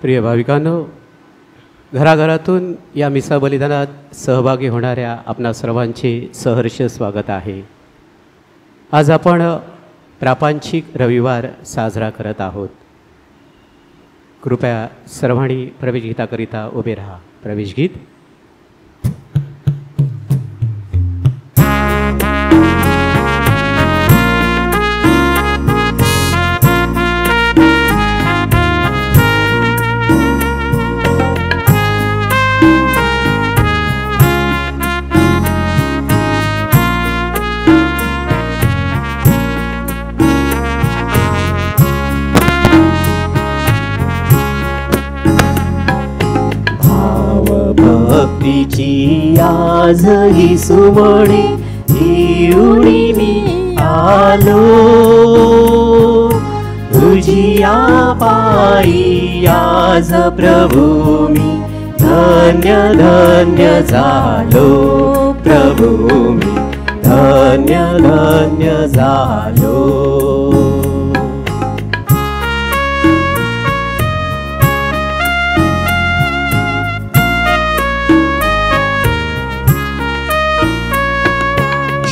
प्रिय भाविकांनो, घराघरातून या मिसा बलिदानात सहभागी होणाऱ्या आपणा सर्वांचे सहर्ष स्वागत आहे। आज आपण प्रापंचिक रविवार साजरा करत आहोत। कृपया सर्वांनी प्रवेश गीताकरिता उभे राहा। प्रवेश गीत। भक्तीची आज ही सुमणी घेऊनी मी आलो, तुझिया पायी आज प्रभू मी धन्य धन्य झालो, प्रभू मी धन्य धन्य झालो।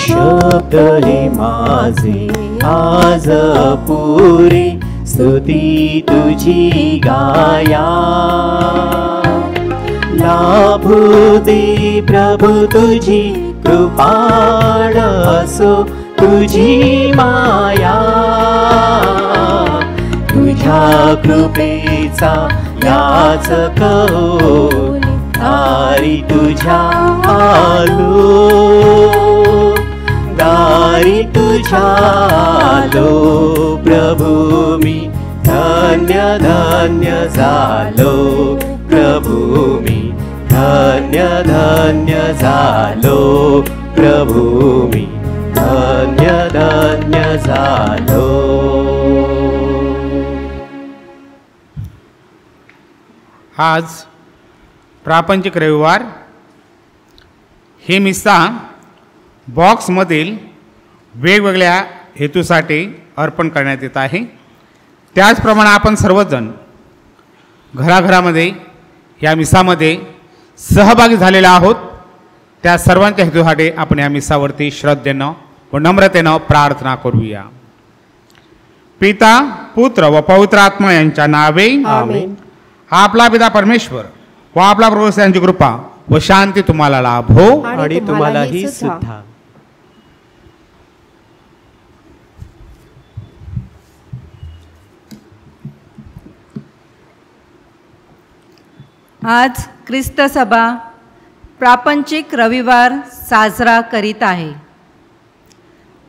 शब्द हे माझे आज पुरे स्तुती तुझी गाया, लाभू दे प्रभु तुझी कृपाण असो तुझी माया, तुझ्या कृपेचा याच कौल दारी तुझ्या आलो, दारी तुझ्या आलो, प्रभू मी धन्य धन्य झालो, प्रभू मी धन्य धन्य झालो, प्रभू मी धन्य धन्य झालो। आज प्रापंचिक रविवार हे मिसा बॉक्समधील वेगवेगळ्या हेतूसाठी अर्पण करण्यात येत आहे। त्याचप्रमाणे आपण सर्वजण घराघरामध्ये या मिसामध्ये सहभागी झालेले आहोत। त्या सर्वांच्या हेतूसाठी आपण या मिसावरती श्रद्धेनं व नम्रतेनं प्रार्थना करूया। पिता, पुत्र व पवित्र आत्मा यांच्या नावे आमेन। आपला पिता परमेश्वर व आपला प्रभू यांची कृपा व शांती तुम्हाला लाभो आणि तुम्हालाही सुद्धा। आज ख्रिस्त सभा प्रापंचिक रविवार साजरा करीत आहे।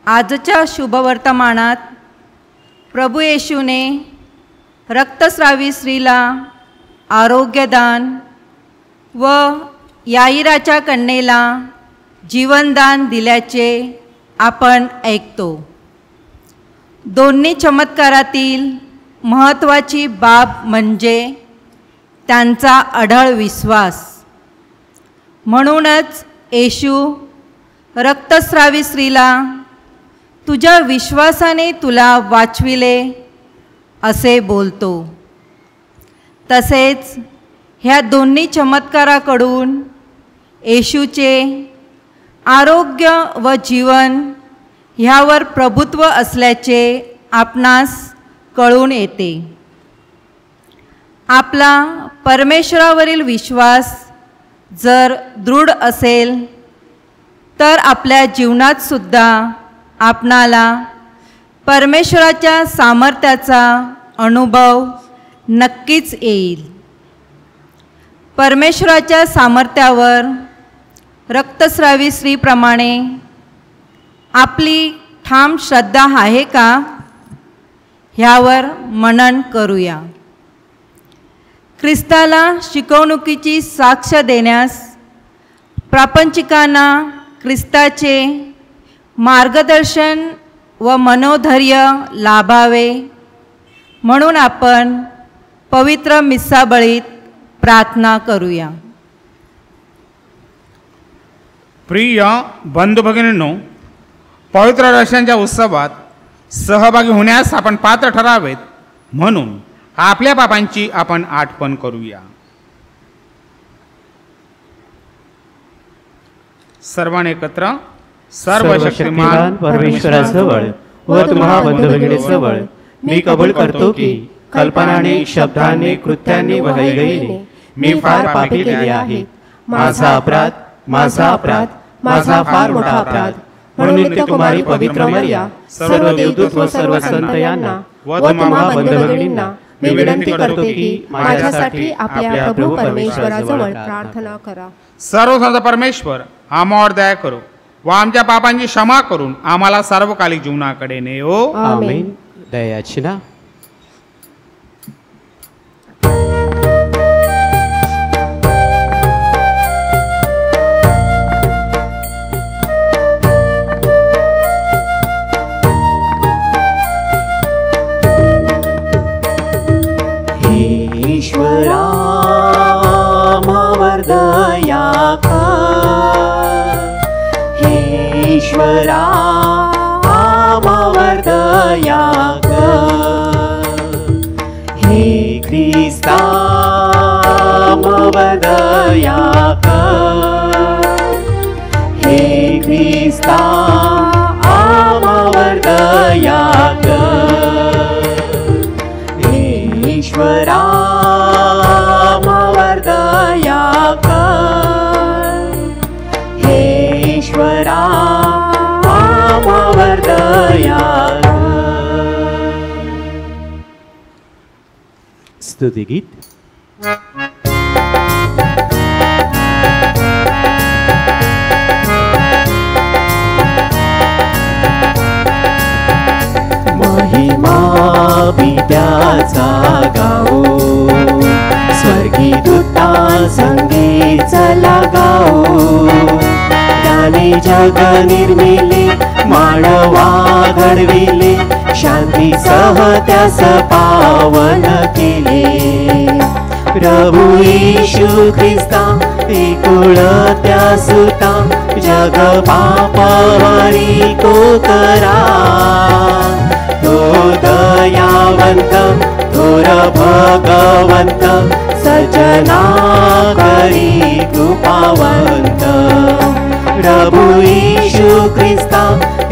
आजच्या शुभवर्तमानात प्रभू येशूने रक्तस्रावी स्त्रीला आरोग्यदान व याईराच्या कन्येला जीवनदान दिल्याचे आपण ऐकतो। दोन्ही चमत्कारातील महत्त्वाची बाब म्हणजे त्यांचा अढळ विश्वास। म्हणूनच येशू रक्तस्रावी स्त्रीला तुझ्या विश्वासाने तुला वाचविले असे बोलतो। तसेच ह्या दोन्ही चमत्काराकडून येशूचे आरोग्य व जीवन ह्यावर प्रभुत्व असल्याचे आपणास कळून येते। आपला परमेश्वरावरील विश्वास जर दृढ असेल तर आपल्या जीवनात सुद्धा आपणाला परमेश्वराच्या सामर्थ्याचा अनुभव नक्कीच येईल। परमेश्वराच्या सामर्थ्यावर रक्तस्रावी स्त्रीप्रमाणे आपली ठाम श्रद्धा आहे का, ह्यावर मनन करूया। ख्रिस्ताला शिकवणुकीची साक्ष देण्यास प्रापंचिकांना ख्रिस्ताचे मार्गदर्शन व मनोधैर्य लाभावे म्हणून आपण पवित्र मिस्साबळीत प्रार्थना करूया। प्रिय बंधू भगिनींनो, पवित्र दर्शनाच्या उत्सवात सहभागी होण्यास आपण पात्र ठरावेत म्हणून आपल्या पापांची आपण आठवण करूया. सर्वांनी एकत्र सर्वशक्तिमान परमेश्वराजवळ व तुम्हा बंधू भगिनीजवळ मी कबूल करतो की कल्पनाने, शब्दाने, कृत्याने व हैगईने मी फार पापी केले आहे. माझा अपराध, माझा अपराध, माझा फार मोठा अपराध. म्हणून नित्यकुमारी पवित्र मरिया, सर्व देवदूत व सर्व संत यांना व तुम्हा बंधू भगिनींना मी विनंती करतो की माझ्यासाठी आपल्या प्रभू परमेश्वराजवळ प्रार्थना करा. सर्वसाधा परमेश्वर आम्हावर दया करो व आमच्या पापांची क्षमा करून आम्हाला सार्वकालिक जीवनाकडे नेओ. आमेन. दयायाचना. ईश्वरा आम्हावर दया कर. हे ईश्वरा आम्हावर दया कर. हे ख्रिस्ता आम्हावर दया कर. हे ख्रिस्ता आम्हावर दया कर. ईश्वरा आम्हावर दया कर. हे ईश्वरा आम्हावर दया कर. स्तुतिगीत. महिमा पित्याचा गाओ, स्वर्गी दूता संगे चला गाओ. त्याने जग निर्मिले, मानवा घडविले, शांतीसह त्यास पावन केले. प्रभू येशू ख्रिस्ता एकुळत्या सुता, जग पापहारी को करा. तो दयावंत, थोर भगवंत, सजना करी कृपावंत. प्रभू येशू ख्रिस्ता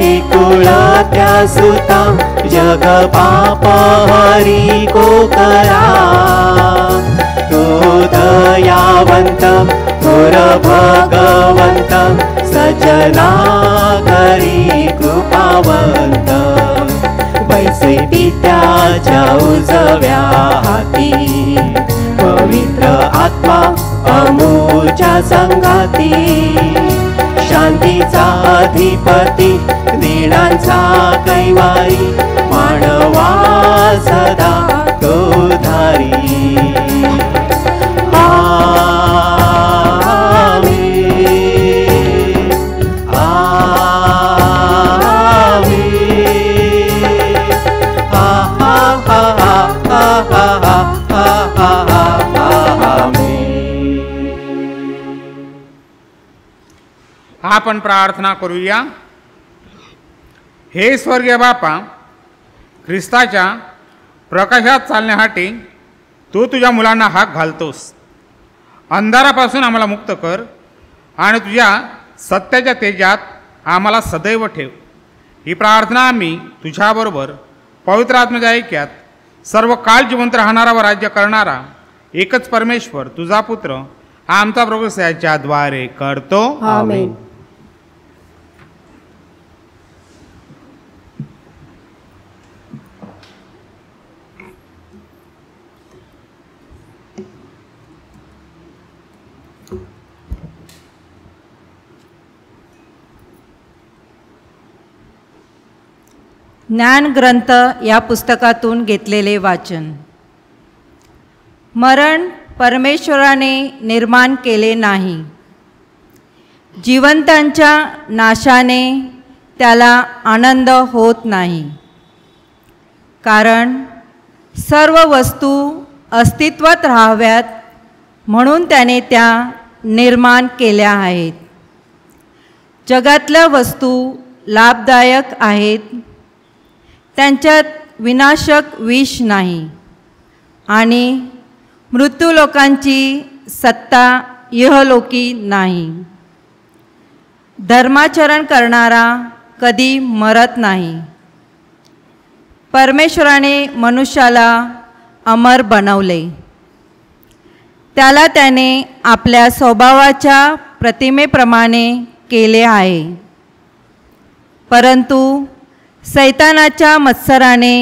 एकुळत्या सुता, जग पापहारी को करा. तो दयावंत, थोर भगवंत, सजना करी कृपावंत. वैसे पित्याच्या उजव्या हाती, पवित्र आत्मा अमूच्या संगाती. शांतीचा अधिपती, दिनांचा कैवारी, मानवा सदा तो धारी. आपण प्रार्थना करूया. हे स्वर्गीय बापा, ख्रिस्ताच्या प्रकाशात चालण्यासाठी तू तुझ्या मुलांना हाक घालतोस. अंधारापासून आम्हाला मुक्त कर आणि तुझ्या सत्याच्या तेजात आम्हाला सदैव ठेव. ही प्रार्थना आम्ही तुझ्याबरोबर पवित्र आत्म्याच्या ऐक्यात सर्व काळ जिवंत राहणारा व राज्य करणारा एकच परमेश्वर, तुझा पुत्र आमचा प्रभू याच्या द्वारे करतो. आमेन. ज्ञान ग्रंथ या पुस्तकातून घेतलेले वाचन. मरण परमेश्वराने निर्माण केले नाही. जिवंतांच्या नाशाने त्याला आनंद होत नाही. कारण सर्व वस्तू अस्तित्वात राहाव्यात म्हणून त्याने त्या निर्माण केल्या आहेत. जगातल्या वस्तू लाभदायक आहेत. त्यांच्यात विनाशक विष नाही आणि मृत्यूलोकांची सत्ता इहलोकी नाही. धर्माचरण करणारा कधी मरत नाही. परमेश्वराने मनुष्याला अमर बनवले. त्याला त्याने आपल्या स्वभावाच्या प्रतिमेप्रमाणे केले आहे. परंतु सैतानाच्या मत्सराने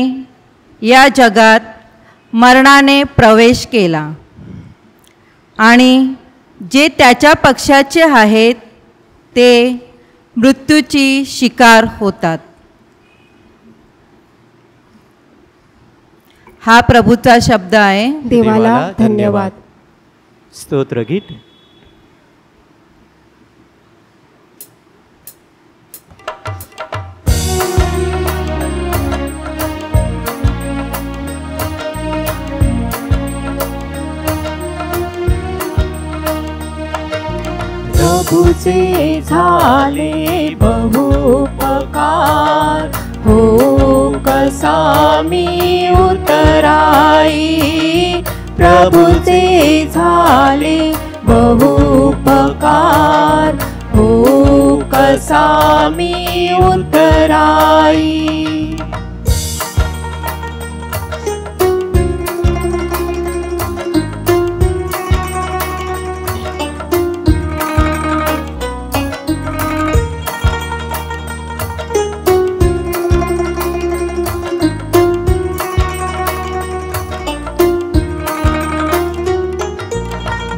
या जगात मरणाने प्रवेश केला आणि जे त्याच्या पक्षाचे आहेत ते मृत्यूची शिकार होतात. हा प्रभूचा शब्द आहे. देवाला धन्यवाद. स्तोत्रगीत. प्रभूचे झाले बहुपकार, हो कसा मी उतराई. प्रभूचे झाले बहुपकार, हो कसा मी उतराई.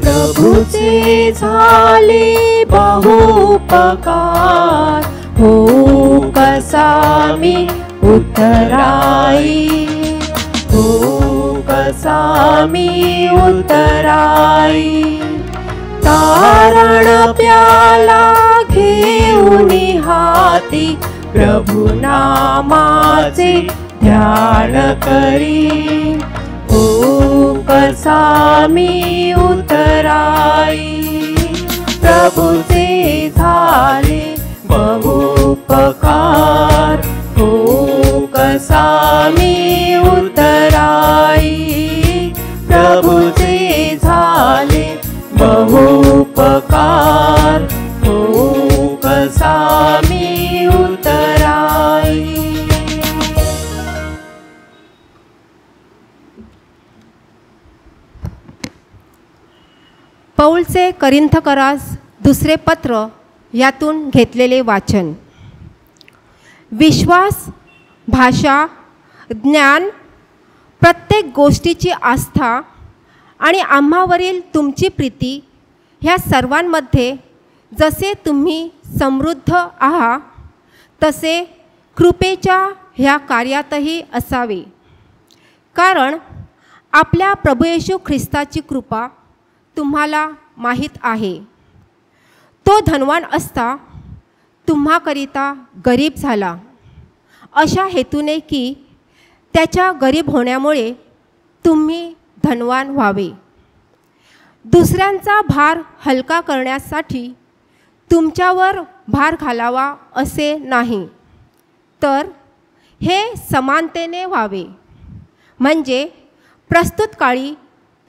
प्रभूचे झाले बहुपकार, हो कसा मी उतराई. हो कसा मी उतराई. तारण प्याला घेऊन हाती, प्रभु नामाचे ध्यान करी. हो कसा मी उतराई. प्रभूचे झाले बहुपकार, हो कसा मी उतराई. प्रभूचे झाले बहुपकार, हो कसा मी उतराई. पौलचे करिंथकरास दुसरे पत्र यातून घेतलेले वाचन. विश्वास, भाषा, ज्ञान, प्रत्येक गोष्टीची आस्था आणि आम्हावरील तुमची प्रीती ह्या सर्वांमध्ये जसे तुम्ही समृद्ध आहात तसे कृपेच्या ह्या कार्यातही असावे. कारण आपल्या प्रभू येशू ख्रिस्ताची कृपा तुम्हाला माहीत आहे. तो धनवान असता तुम्हाकरिता गरीब झाला, अशा हेतूने की त्याच्या गरीब होण्यामुळे तुम्ही धनवान व्हावे. दुसऱ्यांचा भार हलका करण्यासाठी तुमच्यावर भार घालावा असे नाही, तर हे समानतेने व्हावे. म्हणजे प्रस्तुत काळी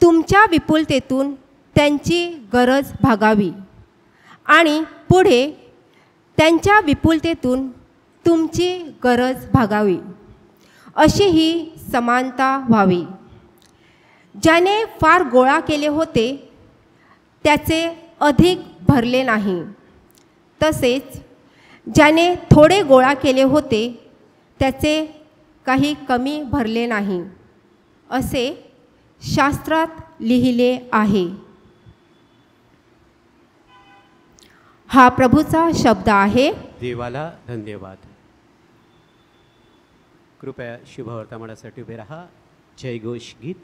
तुमच्या विपुलतेतून त्यांची गरज भागावी आणि पुढे त्यांच्या विपुलतेतून तुमची गरज भागावी, अशी ही समानता व्हावी. ज्याने फार गोळा केले होते त्याचे अधिक भरले नाही, तसेच ज्याने थोडे गोळा केले होते त्याचे काही कमी भरले नाही, असे शास्त्रात लिहिले आहे. हा प्रभूचा शब्द आहे. देवाला धन्यवाद. कृपया शुभवर्तमानासाठी उभे रहा. जयघोष गीत.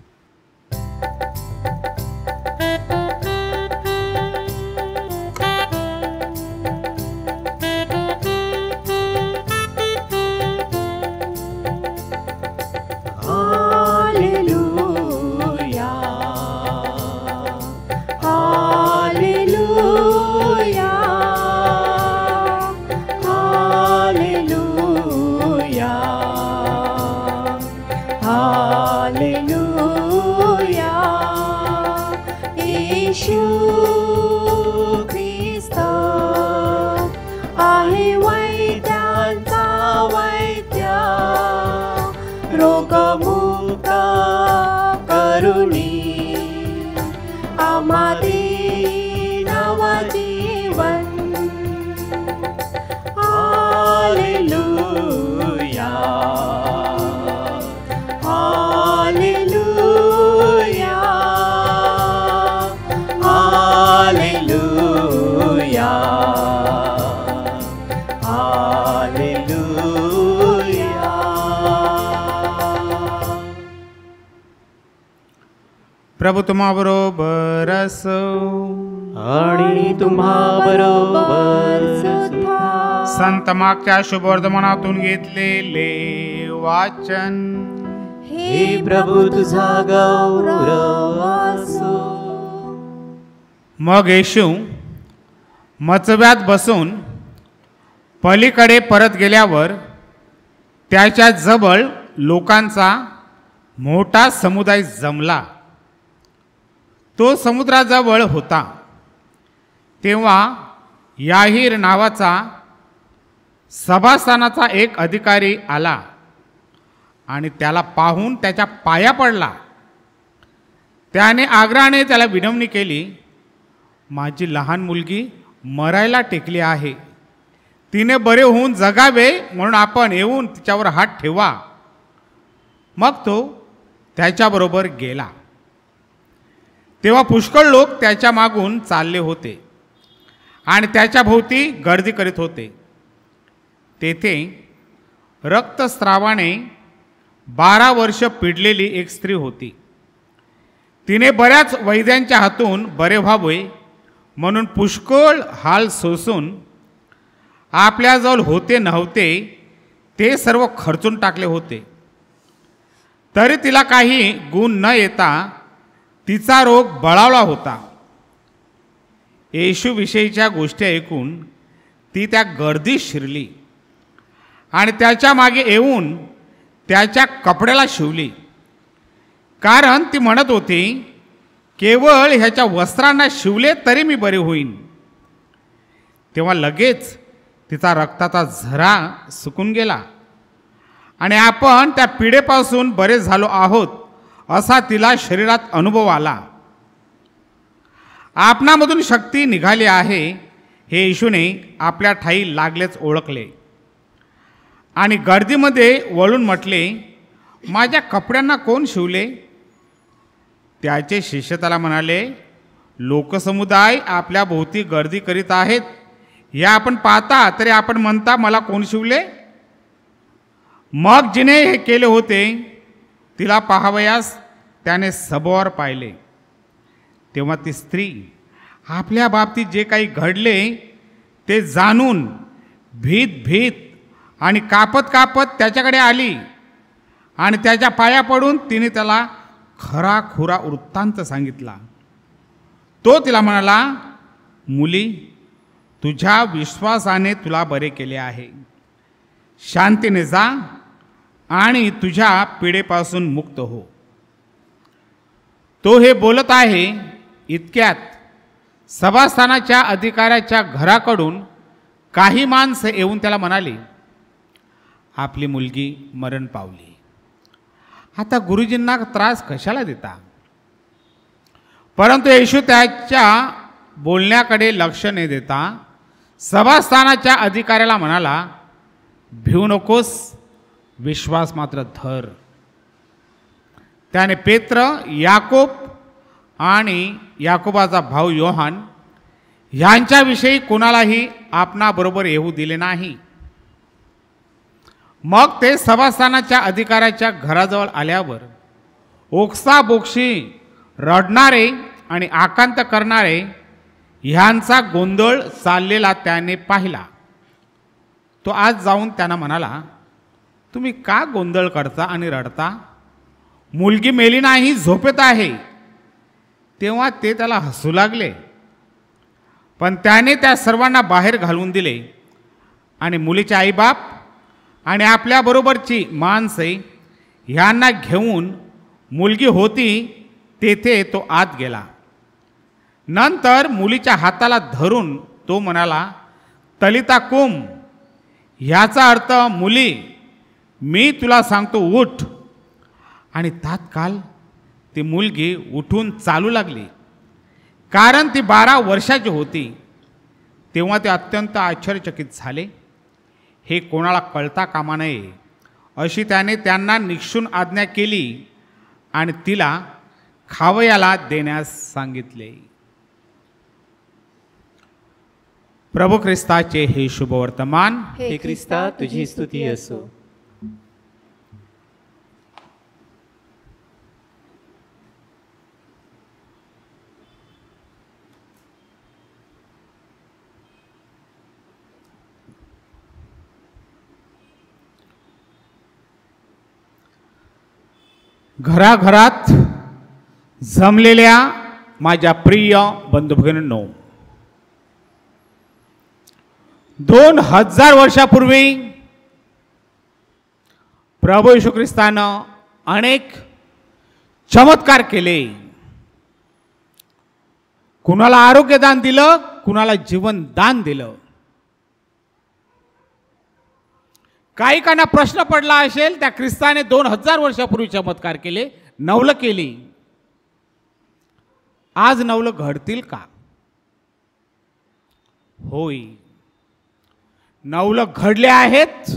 Hallelujah. येशू ख्रिस्त आहे वैद्यांचा वैद्य, रोगमुक्त करुणी आम्हादी नवजीवन. Hallelujah hallelujah hallelujah hallelujah. प्रभू तुम्हाबरोबर असो आणि तुम्हाबरोबर सुद्धा. संत मागच्या शुभवर्तमानातून घेतलेले वाचन. हे प्रभू तुझा गौरव असो. मग येशू मचव्यात बसून पलीकडे परत गेल्यावर त्याच्या जवळ लोकांचा मोठा समुदाय जमला. तो समुद्राजवळ होता. तेव्हा याहीर नावाचा सभास्थानाचा एक अधिकारी आला आणि त्याला पाहून त्याच्या पाया पडला. त्याने आग्रहाने त्याला विनवणी केली, माझी लहान मुलगी मरायला टेकली आहे. तिने बरे होऊन जगावे म्हणून आपण येऊन तिच्यावर हात ठेवा. मग तो त्याच्याबरोबर गेला. तेव्हा पुष्कळ लोक त्याच्या मागून चालले होते आणि त्याच्या भोवती गर्दी करीत होते. तेथे रक्तस्रावाने 12 वर्ष पिडलेली एक स्त्री होती. तिने बऱ्याच वैद्यांच्या हातून बरे व्हावे म्हणून पुष्कळ हाल सोसून आपल्याजवळ होते नव्हते ते सर्व खर्चून टाकले होते. तरी तिला काही गुण न येता तिचा रोग बळावला होता. येशूविषयीच्या गोष्टी ऐकून ती त्या गर्दीत शिरली आणि त्याच्या मागे येऊन त्याच्या कपड्याला शिवली. कारण ती म्हणत होती, केवळ ह्याच्या वस्त्रांना शिवले तरी मी बरे होईन. तेव्हा लगेच तिचा रक्ताचा झरा सुकून गेला आणि आपण त्या पिडेपासून बरे झालो आहोत असा तिला शरीरात अनुभव आला. आपणामधून शक्ती निघाली आहे हे येशूने आपल्या ठाई लागलेच ओळखले आणि गर्दीमध्ये वळून म्हटले, माझ्या कपड्यांना कोण शिवले? त्याचे शिष्य त्याला म्हणाले, लोकसमुदाय आपल्या भोवती गर्दी करीत आहेत, या आपण पाहता तरी आपण म्हणता मला कोण शिवले? मग जिने हे केले होते तिला पाहावयास त्याने सभोवर पाहिले. तेव्हा ती स्त्री आपल्या बाबतीत जे काही घडले ते जाणून भीत भीत आणि कापत कापत त्याच्याकडे आली आणि त्याच्या पाया पडून तिने त्याला खरा खुरा वृत्तांत सांगितला. तो तिला म्हणाला, मुली, तुझ्या विश्वासाने तुला बरे केले आहे. शांतीने जा आणि तुझ्या पिडेपासून मुक्त हो. तो हे बोलत आहे इतक्यात सभास्थानाच्या अधिकाऱ्याच्या घराकडून काही माणसं येऊन त्याला म्हणाली, आपली मुलगी मरण पावली. आता गुरुजींना त्रास कशाला देता? परंतु येशू त्याच्या बोलण्याकडे लक्ष न देता सभास्थानाच्या अधिकाऱ्याला म्हणाला, भिवू नकोस, विश्वास मात्र धर. त्याने पेत्र, याकोब आणि याकोबाचा भाऊ योहान यांच्याविषयी कोणालाही आपणाबरोबर येऊ दिले नाही. मग ते सभास्थानाच्या अधिकाऱ्याच्या घराजवळ आल्यावर ओक्साबोक्षी रडणारे आणि आकांत करणारे ह्यांचा गोंधळ चाललेला त्याने पाहिला. तो आज जाऊन त्यांना म्हणाला, तुम्ही का गोंधळ करता आणि रडता? मुलगी मेली नाही, झोपेत आहे. तेव्हा ते त्याला हसू लागले. पण त्याने त्या सर्वांना बाहेर घालवून दिले आणि मुलीचे आईबाप आणि आपल्याबरोबरची माणसे ह्यांना घेऊन मुलगी होती तेथे तो आत गेला. नंतर मुलीच्या हाताला धरून तो म्हणाला, तलिता कुम, ह्याचा अर्थ मुली, मी तुला सांगतो उठ. आणि तात्काळ ती मुलगी उठून चालू लागली, कारण ती 12 वर्षाची होती. तेव्हा ते अत्यंत आश्चर्यचकित झाले. हे कोणाला कळता कामा नये अशी त्याने त्यांना निक्षून आज्ञा केली आणि तिला खावयाला देण्यास सांगितले. प्रभू ख्रिस्ताचे हे शुभवर्तमान. हे ख्रिस्ता तुझी स्तुती असो. घराघरात जमलेल्या माझ्या प्रिय बंधू भगिनींनो, 2000 वर्षापूर्वी प्रभू येशू ख्रिस्तानं अनेक चमत्कार केले. कुणाला आरोग्यदान दिलं, कुणाला जीवनदान दिलं. काही काना प्रश्न पडला असेल, त्या ख्रिस्ताने 2000 वर्षापूर्वी चमत्कार केले, नवलं केली, आज नवलं घडतील का? होय, नवलं घडले आहेत,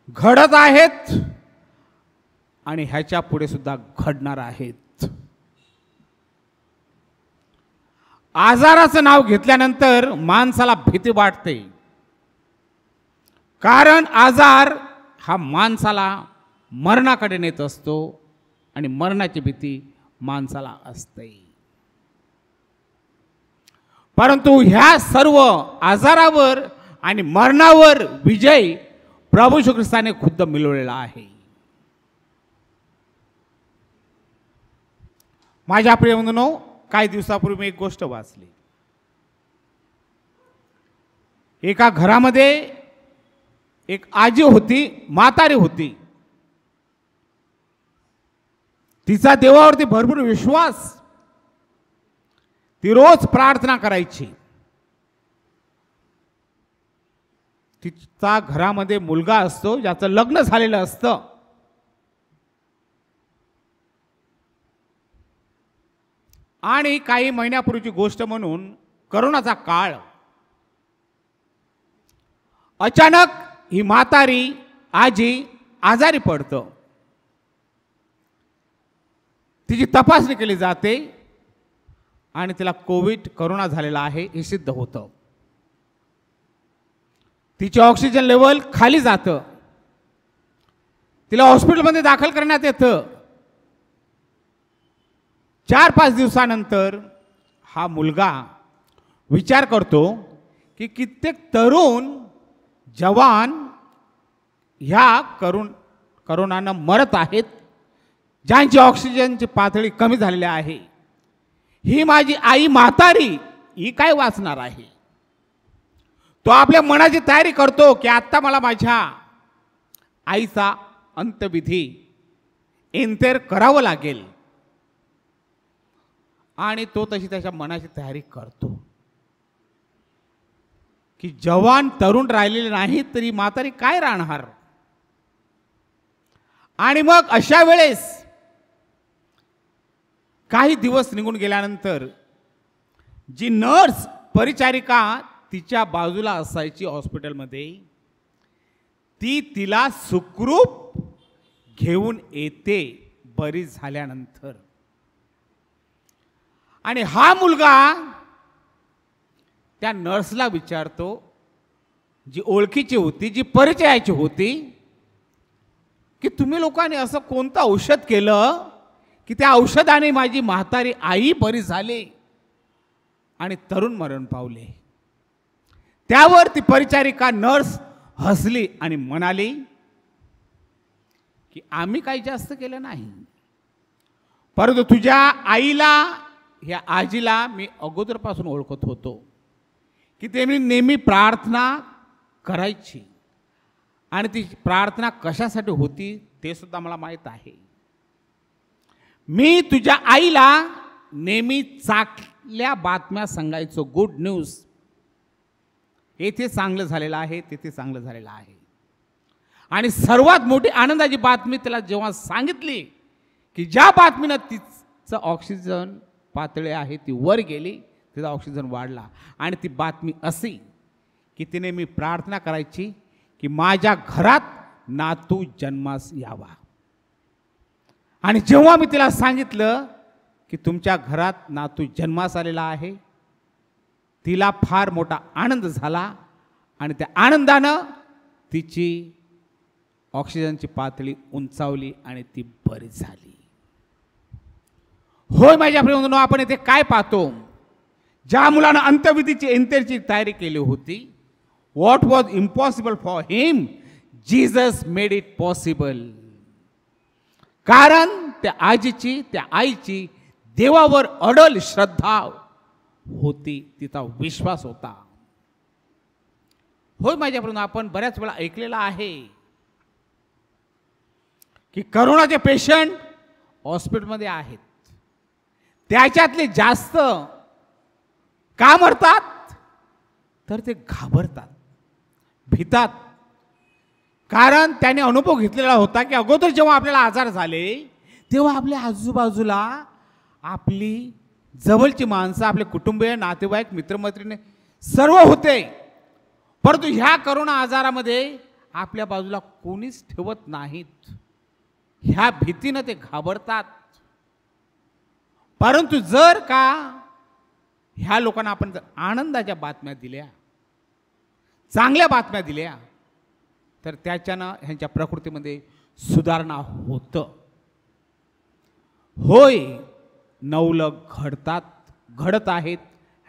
घडत आहेत आणि ह्याच्या पुढे सुद्धा घडणार आहेत. आजाराचं नाव घेतल्यानंतर माणसाला भीती वाटते, कारण आजार हा माणसाला मरणाकडे नेत असतो आणि मरणाची भीती माणसाला असते. परंतु ह्या सर्व आजारावर आणि मरणावर विजय प्रभू येशू ख्रिस्ताने खुद्द मिळवलेला आहे. माझ्या प्रिय बंधूंनो, काही दिवसापूर्वी मी एक गोष्ट वाचली. एका घरामध्ये एक आजी होती, म्हातारी होती. तिचा देवावरती भरपूर विश्वास. ती रोज प्रार्थना करायची. तिचा घरामध्ये मुलगा असतो, ज्याचं लग्न झालेलं असतं. आणि काही महिन्यापूर्वीची गोष्ट म्हणून करोनाचा काळ. अचानक ही म्हातारी आजी आजारी पडतं. तिची तपासणी केली जाते आणि तिला कोरोना झालेला आहे हे सिद्ध होतं. तिचे ऑक्सिजन लेवल खाली जातं. तिला हॉस्पिटलमध्ये दाखल करण्यात येतं. 4-5 दिवसानंतर हा मुलगा विचार करतो की कित्येक तरुण जवान ह्या करोनानं मरत आहेत, ज्यांची ऑक्सिजनची पातळी कमी झालेली आहे. ही माझी आई म्हातारी, ही काय वाचणार आहे? तो आपल्या मनाची तयारी करतो की आता मला माझ्या आईचा अंत्यविधी एंतेर करावं लागेल. आणि तो तशी त्याच्या मनाची तयारी करतो की जवान तरुण राहिलेले नाहीत तरी म्हातारी काय राहणार. आणि मग अशा वेळेस काही दिवस निघून गेल्यानंतर जी नर्स परिचारिका तिच्या बाजूला असायची हॉस्पिटलमध्ये, ती तिला सुखरूप घेऊन येते बरी झाल्यानंतर. आणि हा मुलगा त्या नर्सला विचारतो, जी ओळखीची होती, जी परिचयाची होती, की तुम्ही लोकांनी असं कोणतं औषध केलं की त्या औषधाने माझी म्हातारी आई बरी झाली आणि तरुण मरण पावले. त्यावर ती परिचारिका नर्स हसली आणि म्हणाली की आम्ही काही जास्त केलं नाही, परंतु तुझ्या आईला, ह्या आजीला मी अगोदरपासून ओळखत होतो की ते मी नेहमी प्रार्थना करायची आणि ती प्रार्थना कशासाठी होती ते सुद्धा मला माहीत आहे. मी तुझ्या आईला नेहमी चांगल्या बातम्या सांगायचो, गुड न्यूज. येथे चांगलं झालेलं आहे, तिथे चांगलं झालेलं आहे. आणि सर्वात मोठी आनंदाची बातमी त्याला जेव्हा सांगितली की ज्या बातमीनं तिचं ऑक्सिजन पातळी आहे ती वर गेली, तिचा ऑक्सिजन वाढला. आणि ती बातमी अशी की तिने मी प्रार्थना करायची की माझ्या घरात नातू जन्मास यावा. आणि जेव्हा मी तिला सांगितलं की तुमच्या घरात नातू जन्मास आलेला आहे, तिला फार मोठा आनंद झाला. आणि त्या आनंदानं तिची ऑक्सिजनची पातळी उंचावली आणि ती बरी झाली. होय माझ्या प्रिय, आपण इथे काय पाहतो? ज्या मुलानं अंत्यविधीची एंतेरची तयारी केली होती, what was impossible for him, Jesus made it possible. कारण त्या आजीची, त्या आईची देवावर अडल श्रद्धा होती, तिचा विश्वास होता. होय माझ्याकडून आपण बऱ्याच वेळा ऐकलेलं आहे की करोनाचे पेशंट हॉस्पिटलमध्ये आहेत, त्याच्यातले जास्त का मरतात? तर ते घाबरतात, भितात. कारण त्याने अनुभव घेतलेला होता की अगोदर जेव्हा आपल्याला आजार झाले तेव्हा आपल्या आजूबाजूला आपली जवळची माणसं, आपले कुटुंबीय, नातेवाईक, मित्रमैत्रिणी सर्व होते. परंतु ह्या करोना आजारामध्ये आपल्या बाजूला कोणीच ठेवत नाहीत. ह्या भीतीनं ते घाबरतात. परंतु जर का ह्या लोकांना आपण जर आनंदाच्या बातम्या दिल्या, चांगल्या बातम्या दिल्या, तर त्याच्यानं ह्यांच्या प्रकृतीमध्ये सुधारणा होतं. होय, नवलं घडत आहेत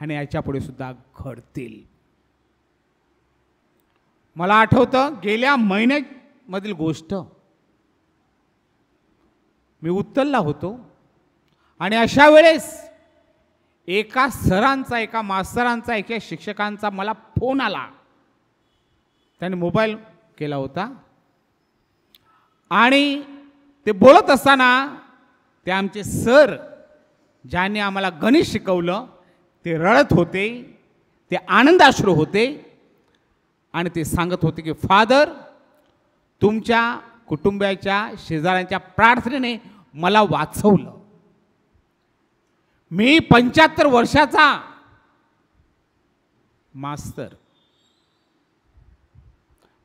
आणि याच्यापुढे सुद्धा घडतील. मला आठवतं गेल्या महिन्यामधील गोष्ट, मी उत्तलला होतो आणि अशा वेळेस एका सरांचा, एका मास्तरांचा, एका शिक्षकांचा मला फोन आला. त्याने मोबाईल केला होता आणि ते बोलत असताना ते आमचे सर, ज्यांनी आम्हाला गणित शिकवलं, ते रडत होते, ते आनंदाश्रू होते आणि ते सांगत होते की फादर, तुमच्या कुटुंबाच्या, शेजाऱ्यांच्या प्रार्थनेने मला वाचवलं. मी 75 वर्षाचा मास्तर,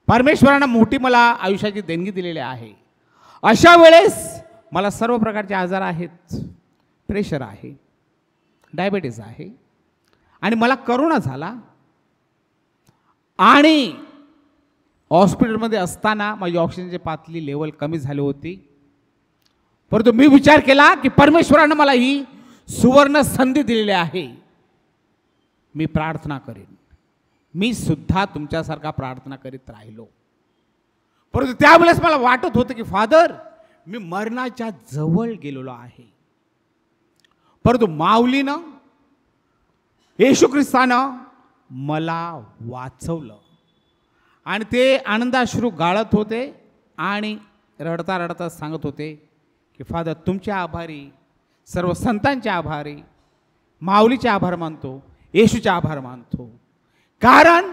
परमेश्वरानं मोठी मला आयुष्याची देणगी दिलेली आहे. अशा वेळेस मला सर्व प्रकारचे आजार आहेत, प्रेशर आहे, डायबिटीस आहे आणि मला करोना झाला. आणि हॉस्पिटलमध्ये असताना माझी ऑक्सिजनची पातळी लेवल कमी झाली होती. परंतु मी विचार केला की परमेश्वरानं मला ही सुवर्ण संधी दिलेली आहे, मी प्रार्थना करेन. मी सुद्धा तुमच्यासारखा प्रार्थना करीत राहिलो. परंतु त्यावेळेस मला वाटत होतं की फादर, मी मरणाच्या जवळ गेलेलो आहे. परंतु माऊलीनं, येशू ख्रिस्तानं मला वाचवलं. आणि ते आनंदाश्रू गाळत होते आणि रडता रडता सांगत होते की फादर, तुमचे आभारी, सर्व संतांचे आभारी, माऊलीचे आभार मानतो, येशूचे आभार मानतो. कारण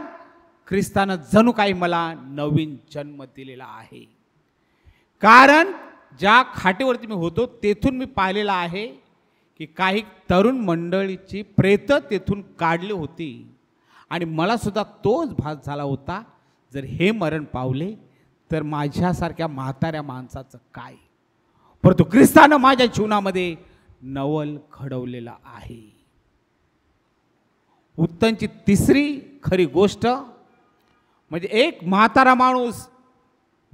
ख्रिस्तानं जणू काही मला नवीन जन्म दिलेला आहे. कारण ज्या खाटेवरती मी होतो तेथून मी पाहिलेलं आहे की काही तरुण मंडळीची प्रेत तेथून काढली होती आणि मला सुद्धा तोच भास झाला होता, जर हे मरण पावले तर माझ्यासारख्या म्हाताऱ्या माणसाचं काय. परंतु ख्रिस्तानं माझ्या जीवनामध्ये नवल घडवलेलं आहे. उत्तनची तिसरी खरी गोष्ट म्हणजे एक म्हातारा माणूस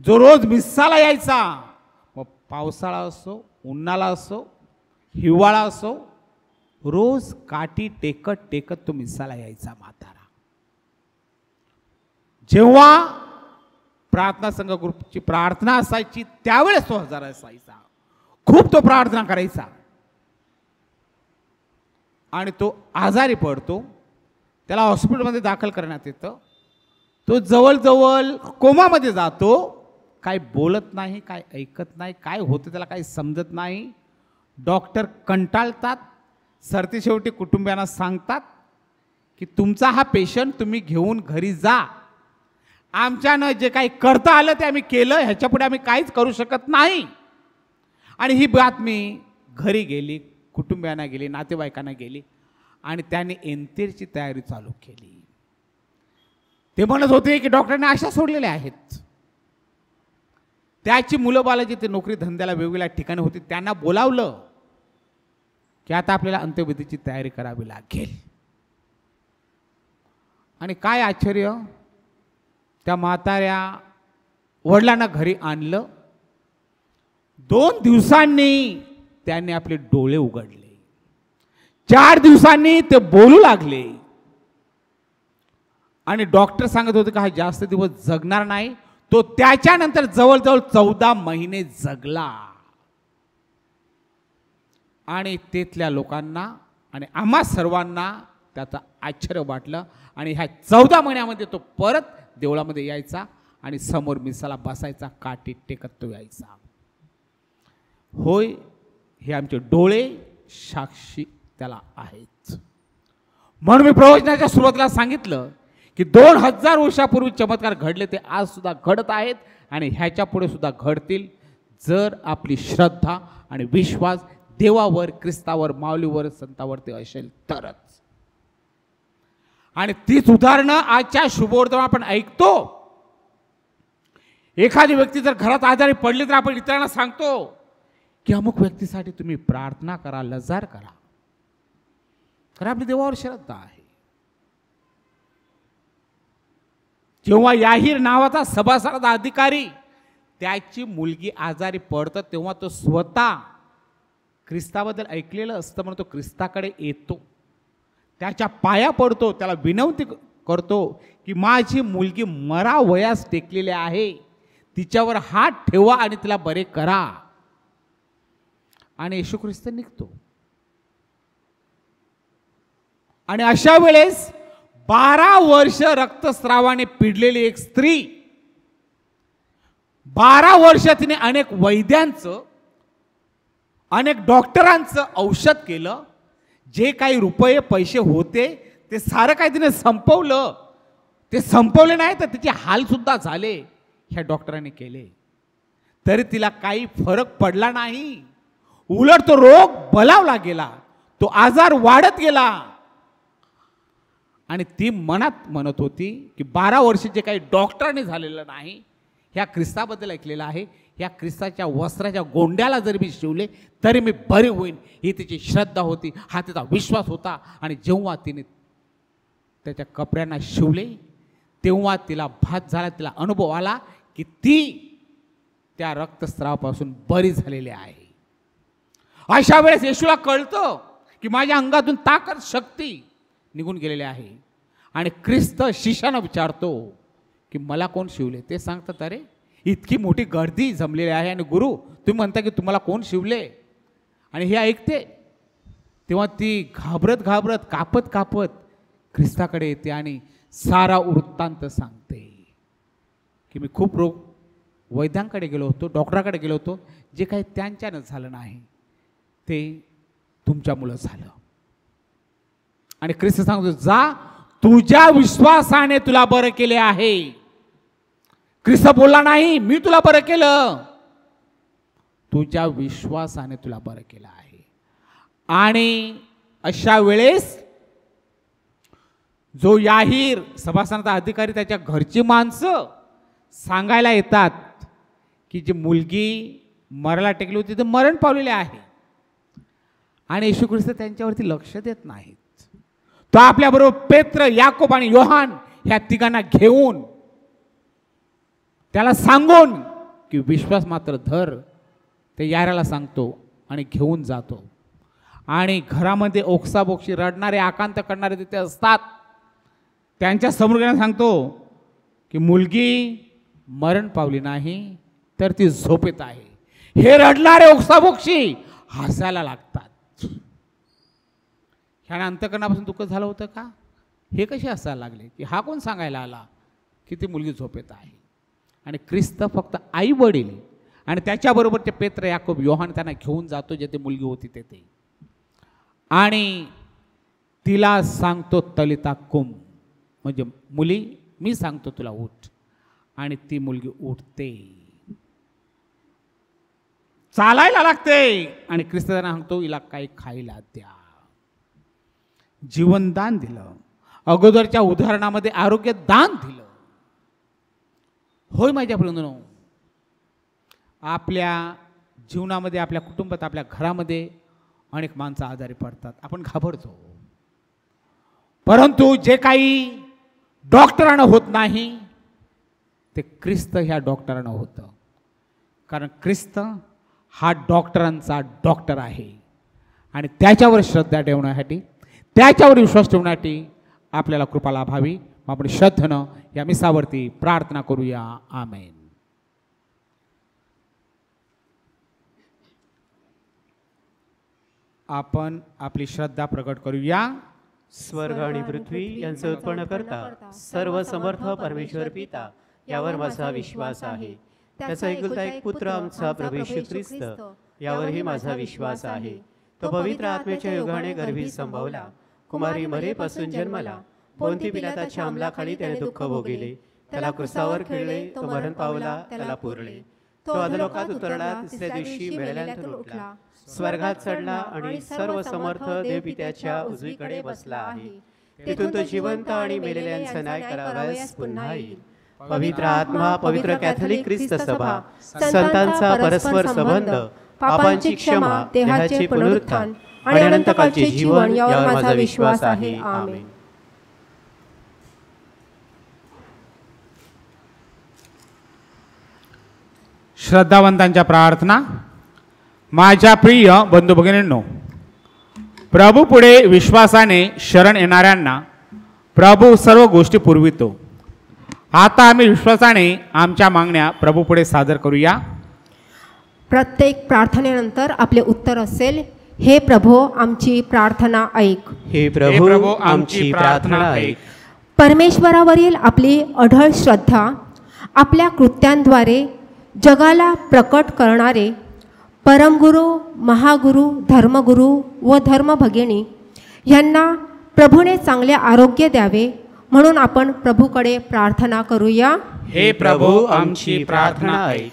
जो रोज मिस्साला यायचा, मग पावसाळा असो, उन्हाळा असो, हिवाळा असो, रोज काठी टेकत टेकत तो मिस्साला यायचा म्हातारा. जेव्हा प्रार्थना संघ ग्रुपची प्रार्थना असायची त्यावेळेस तो हजर असायचा. खूप तो प्रार्थना करायचा. आणि तो आजारी पडतो, त्याला हॉस्पिटलमध्ये दाखल करण्यात येतं. तो जवळजवळ कोमामध्ये जातो. काय बोलत नाही, काय ऐकत नाही, काय होतं त्याला काही समजत नाही. डॉक्टर कंटाळतात सरतेशेवटी कुटुंबियांना सांगतात की तुमचा हा पेशंट तुम्ही घेऊन घरी जा, आमच्यानं जे काही करता आलं ते आम्ही केलं, ह्याच्यापुढे आम्ही काहीच करू शकत नाही. आणि ही बातमी घरी गेली, कुटुंबियांना गेली, नातेवाईकांना गेली आणि त्यांनी एंतेरची तयारी चालू केली. ते म्हणत होते की डॉक्टरांनी आशा सोडलेल्या आहेत. त्याची मुलं बाळं जे ते नोकरी धंद्याला वेगवेगळ्या ठिकाणी होती त्यांना बोलावलं की आता आपल्याला अंत्यविधीची तयारी करावी लागेल. आणि काय आश्चर्य, त्या म्हाताऱ्या वडिलांना घरी आणलं. 2 दिवसांनी त्यांनी आपले डोळे उघडले. 4 दिवसांनी ते बोलू लागले. आणि डॉक्टर सांगत होते की हा जास्त दिवस जगणार नाही. तो त्याच्यानंतर जवळजवळ 14 महिने जगला. आणि तिथल्या लोकांना आणि आम्हा सर्वांना त्याचं आश्चर्य वाटलं. आणि ह्या 14 महिन्यामध्ये तो परत देवळामध्ये यायचा आणि समोर मिसाला बसायचा, काठी टेकत तो यायचा. होय, हे आमचे डोळे साक्षी त्याला आहेत. म्हणून मी प्रवचनाच्या सुरुवातीला सांगितलं की 2000 वर्षापूर्वी चमत्कार घडले ते आज सुद्धा घडत आहेत आणि ह्याच्या पुढे सुद्धा घडतील, जर आपली श्रद्धा आणि विश्वास देवावर, ख्रिस्तावर, माऊलीवर, संतावरती असेल तरच. आणि तीच उदाहरणं आजच्या शुभवर्तमान आपण ऐकतो. एखादी व्यक्ती जर घरात आजारी पडली तर आपण इतरांना सांगतो की अमुक व्यक्तीसाठी तुम्ही प्रार्थना करा, लजार करा. खरं आपली देवावर श्रद्धा आहे. जेव्हा याहीर नावाचा सभासद अधिकारी त्याची मुलगी आजारी पडतं तेव्हा तो स्वतः ख्रिस्ताबद्दल ऐकलेलं असतं म्हणून तो ख्रिस्ताकडे येतो, त्याच्या पाया पडतो, त्याला विनंती करतो की माझी मुलगी मरावयास टेकलेली आहे, तिच्यावर हात ठेवा आणि तिला बरे करा. आणि येशू ख्रिस्त निघतो. आणि अशा वेळेस 12 वर्ष रक्तस्रावाने पिडलेली एक स्त्री, 12 वर्ष तिने अनेक वैद्यांचं, अनेक डॉक्टरांचं औषध केलं. जे काही रुपये पैसे होते ते सारं काही तिने संपवलं. ते संपवले नाही तर तिचे हाल सुद्धा झाले, ह्या डॉक्टरांनी केले. तरी तिला काही फरक पडला नाही. उलट तो रोग बलावला गेला, तो आजार वाढत गेला. आणि ती मनात म्हणत होती की 12 वर्ष जे काही डॉक्टरांनी झालेलं नाही, ह्या ख्रिस्ताबद्दल ऐकलेलं आहे, ह्या ख्रिस्ताच्या वस्त्राच्या गोंड्याला जरी मी शिवले तरी मी बरी होईन. ही तिची श्रद्धा होती, हा तिचा विश्वास होता. आणि जेव्हा तिने त्याच्या कपड्यांना शिवले तेव्हा तिला भास झाला, तिला अनुभव आला की ती त्या रक्तस्रावापासून बरी झालेली आहे. अशा वेळेस येशूला कळतं की माझ्या अंगातून ताकद, शक्ती निघून गेलेले आहे. आणि ख्रिस्त शिष्यानं विचारतो की मला कोण शिवले? ते सांगतात अरे इतकी मोठी गर्दी जमलेली आहे आणि गुरु तुम्ही म्हणता की तुम्हाला कोण शिवले? आणि हे ऐकते तेव्हा ती घाबरत घाबरत, कापत कापत ख्रिस्ताकडे येते आणि सारा वृत्तांत सांगते की मी खूप वैद्यांकडे गेलो होतो, डॉक्टराकडे गेलो होतो, जे काही त्यांच्यानं झालं नाही ते तुमच्यामुळं झालं. आणि ख्रिस्त सांगतो जा, तुझ्या विश्वासाने तुला बरं केले आहे. ख्रिस्त बोलला नाही मी तुला बरं केलं, तुझ्या विश्वासाने तुला बरं केलं आहे. आणि अशा वेळेस जो याहीर सभासदाचा अधिकारी, त्याच्या घरची माणसं सांगायला येतात की जी मुलगी मराला टेकली होती ते मरण पावलेले आहे. आणि येशू ख्रिस्त त्यांच्यावरती लक्ष देत नाहीत. तो आपल्याबरोबर पेत्र, याकोब आणि योहान ह्या तिघांना घेऊन त्याला सांगून की विश्वास मात्र धर, ते याऱ्याला सांगतो आणि घेऊन जातो. आणि घरामध्ये ओक्साबोक्षी रडणारे, आकांत करणारे तिथे असतात. त्यांच्या समोर सांगतो की मुलगी मरण पावली नाही तर ती झोपेत आहे. हे रडणारे ओक्साबोक्षी हसायला लागतात. ह्याने अंतःकरणापासून दुःख झालं होतं का? हे कसे हसायला लागले की हा कोण सांगायला आला की ती मुलगी झोपेत आहे? आणि ख्रिस्त फक्त आई वडील आणि त्याच्याबरोबर ते पेत्र, याकोब, योहान त्यांना घेऊन जातो जे ते मुलगी होती तेथे. आणि तिला सांगतो तलिता कुम, म्हणजे मुली मी सांगतो तुला उठ, आणि ती मुलगी उठते, चालायला लागते, आणि ख्रिस्त त्यांना सांगतो हिला काही खायला द्या. जीवनदान दिलं, अगोदरच्या उदाहरणामध्ये आरोग्य दान दिलं. होय माझ्या बंधूंनो, आपल्या जीवनामध्ये, आपल्या कुटुंबात, आपल्या घरामध्ये अनेक माणसं आजारी पडतात, आपण घाबरतो. परंतु जे काही डॉक्टरांना होत नाही ते ख्रिस्त ह्या डॉक्टरांना होतं, कारण ख्रिस्त हा डॉक्टरांचा डॉक्टर आहे. आणि त्याच्यावर श्रद्धा ठेवण्यासाठी, त्याच्यावर विश्वास ठेवण्यासाठी आपल्याला कृपा लाभावी. आपण श्रद्धेनं या मिसावरती प्रार्थना करूया. आमेन. आपण आपली श्रद्धा प्रकट करूया. स्वर्ग आणि पृथ्वी यांचं उत्पन्न करता सर्व समर्थ परमेश्वर पिता यावर माझा विश्वास आहे. त्याचा एकुलता एक पुत्र आमचा प्रभू येशू ख्रिस्त यावरही माझा विश्वास आहे. तो पवित्र आत्म्याच्या योगाने गर्भी संभवला, कुमारी मरेपासून जन्मला, पोंती पिलाताच्या अंमलाखाली त्याने दुःख भोगिले, त्याला क्रूसावर खिळले, तो मरण पावला, त्याला पुरले. तो अधोलोकात उतरला, तिसऱ्या दिवशी मेलेल्यांतून उठला, स्वर्गात चढला आणि सर्व समर्थ देवपित्याच्या उजवीकडे बसला आहे. तिथून तो जिवंत आणि मेलेल्यांचा न्याय करावयास पुन्हा येईल. पवित्र आत्मा, पवित्र कॅथलिक ख्रिस्त सभा, संतांचा परस्पर संबंध, पापांची क्षमा, देहाचे पुनरुत्थान आणि अनंतकालचे जीवन यावर माझा विश्वास आहे. आमेन. श्रद्धावंतांच्या प्रार्थना. माझ्या प्रिय बंधू भगिनींनो, प्रभू पुढे विश्वासाने शरण येणाऱ्यांना प्रभू सर्व गोष्टी पुरवितो. आता आम्ही विश्वासाने आमच्या मागण्या प्रभू पुढे सादर करूया. प्रत्येक प्रार्थनेनंतर आपले उत्तर असेल, हे प्रभो आमची प्रार्थना ऐक. हे प्रभू आमची प्रार्थना ऐक. परमेश्वरावरील आपली अढळ श्रद्धा आपल्या कृत्यांद्वारे जगाला प्रकट करणारे परमगुरू, महागुरू, धर्मगुरू व धर्मभगिनी यांना प्रभूने चांगले आरोग्य द्यावे म्हणून आपण प्रभूकडे प्रार्थना करूया. हे प्रभू आमची प्रार्थना ऐक.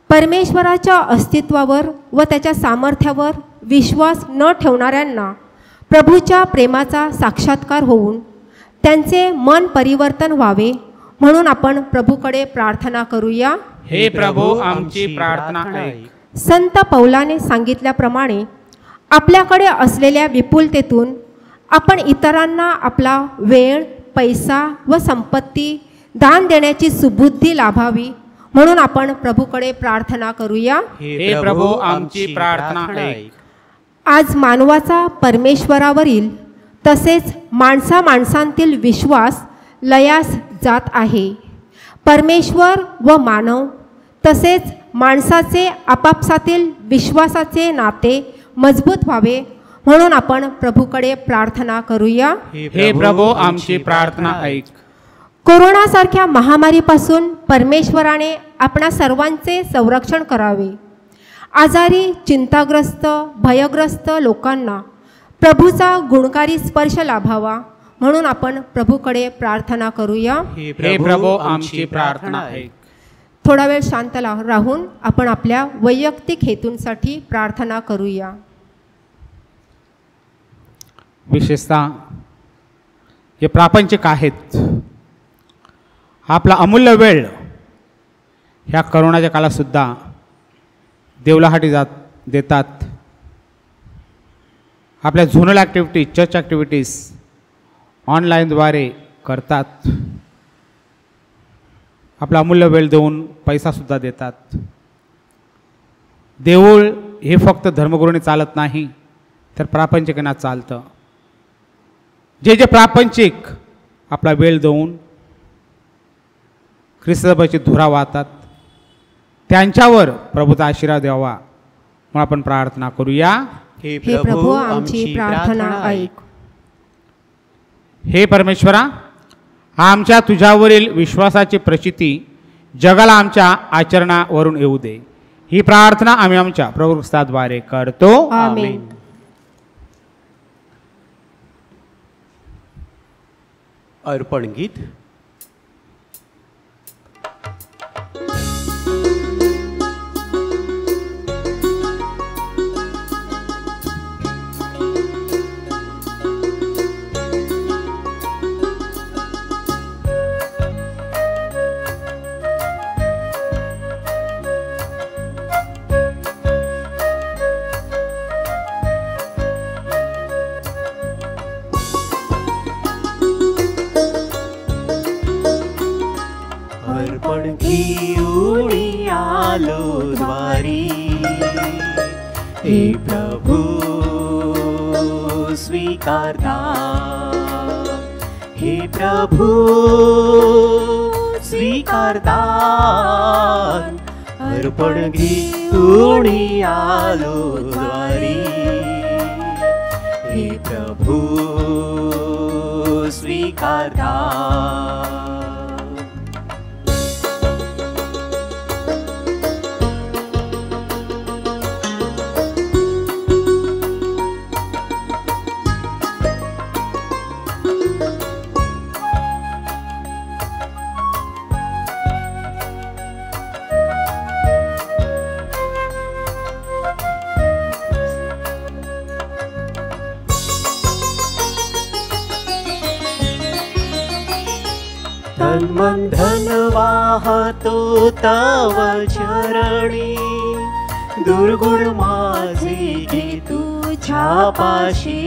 परमेश्वराच्या अस्तित्वावर व त्याच्या सामर्थ्यावर विश्वास न ठेवणाऱ्यांना प्रभूच्या प्रेमाचा साक्षात्कार होऊन त्यांचे मन परिवर्तन व्हावे म्हणून आपण प्रभूकडे प्रार्थना करूया. हे प्रभू आमची प्रार्थना ऐक. संत पौलाने सांगितल्याप्रमाणे आपल्याकडे असलेल्या विपुलतेतून आपण इतरांना आपला वेळ, पैसा व संपत्ती दान देण्याची सुबुद्धी लाभावी म्हणून आपण प्रभूकडे प्रार्थना करूया. हे प्रभू आमची प्रार्थना ऐक. आज मानवाचा परमेश्वरावरील तसेच माणसांतील विश्वास लयास जात आहे. परमेश्वर व मानव तसेच माणसाचे आपापसातील विश्वासाचे नाते मजबूत व्हावे म्हणून आपण प्रभूकडे प्रार्थना करूया. हे प्रभू आमची प्रार्थना ऐक. कोरोनासारख्या महामारीपासून परमेश्वराने आपणा सर्वांचे संरक्षण करावे. आजारी, चिंताग्रस्त, भयग्रस्त लोकांना प्रभूचा गुणकारी स्पर्श लाभावा म्हणून आपण प्रभूकडे प्रार्थना करूया. हे प्रभू आमची प्रार्थना ऐक. थोडा वेळ शांत राहून आपण आपल्या वैयक्तिक हेतूंसाठी प्रार्थना करूया. विशेषतः जे प्रापंचिक आहेत, आपला अमूल्य वेळ ह्या करोनाच्या काळातसुद्धा देवलासाठी देतात. आपल्या झोनल ॲक्टिव्हिटीज, चर्च ॲक्टिव्हिटीज ऑनलाईनद्वारे करतात. आपला अमूल्य वेळ देऊन पैसासुद्धा देतात. देऊळ हे फक्त धर्मगुरूने चालत नाही तर प्रापंचिकांना चालतं. जे जे प्रापंचिक आपला वेळ देऊन ख्रिस्तसभेची धुरा वाहतात त्यांच्यावर प्रभूचा आशीर्वाद द्यावा म्हणून आपण प्रार्थना करूया. हे प्रभू आमची प्रार्थना ऐक. हे परमेश्वरा, आमच्या तुझ्यावरील विश्वासाची प्रचिती जगाला आमच्या आचरणावरून येऊ दे. ही प्रार्थना आम्ही आमच्या प्रभू ख्रिस्ताद्वारे करतो. आमेन. अर्पण गीत। अर्पण घेऊन आलो द्वारी, हे प्रभु स्वीकारता, हे प्रभु स्वीकारता। अर्पण घेऊन आलो द्वारी, हे प्रभु स्वीकारता। तन मन धन वाहतो तव चरणी, दुर्गुण माझे घे तुझ्या पाशी।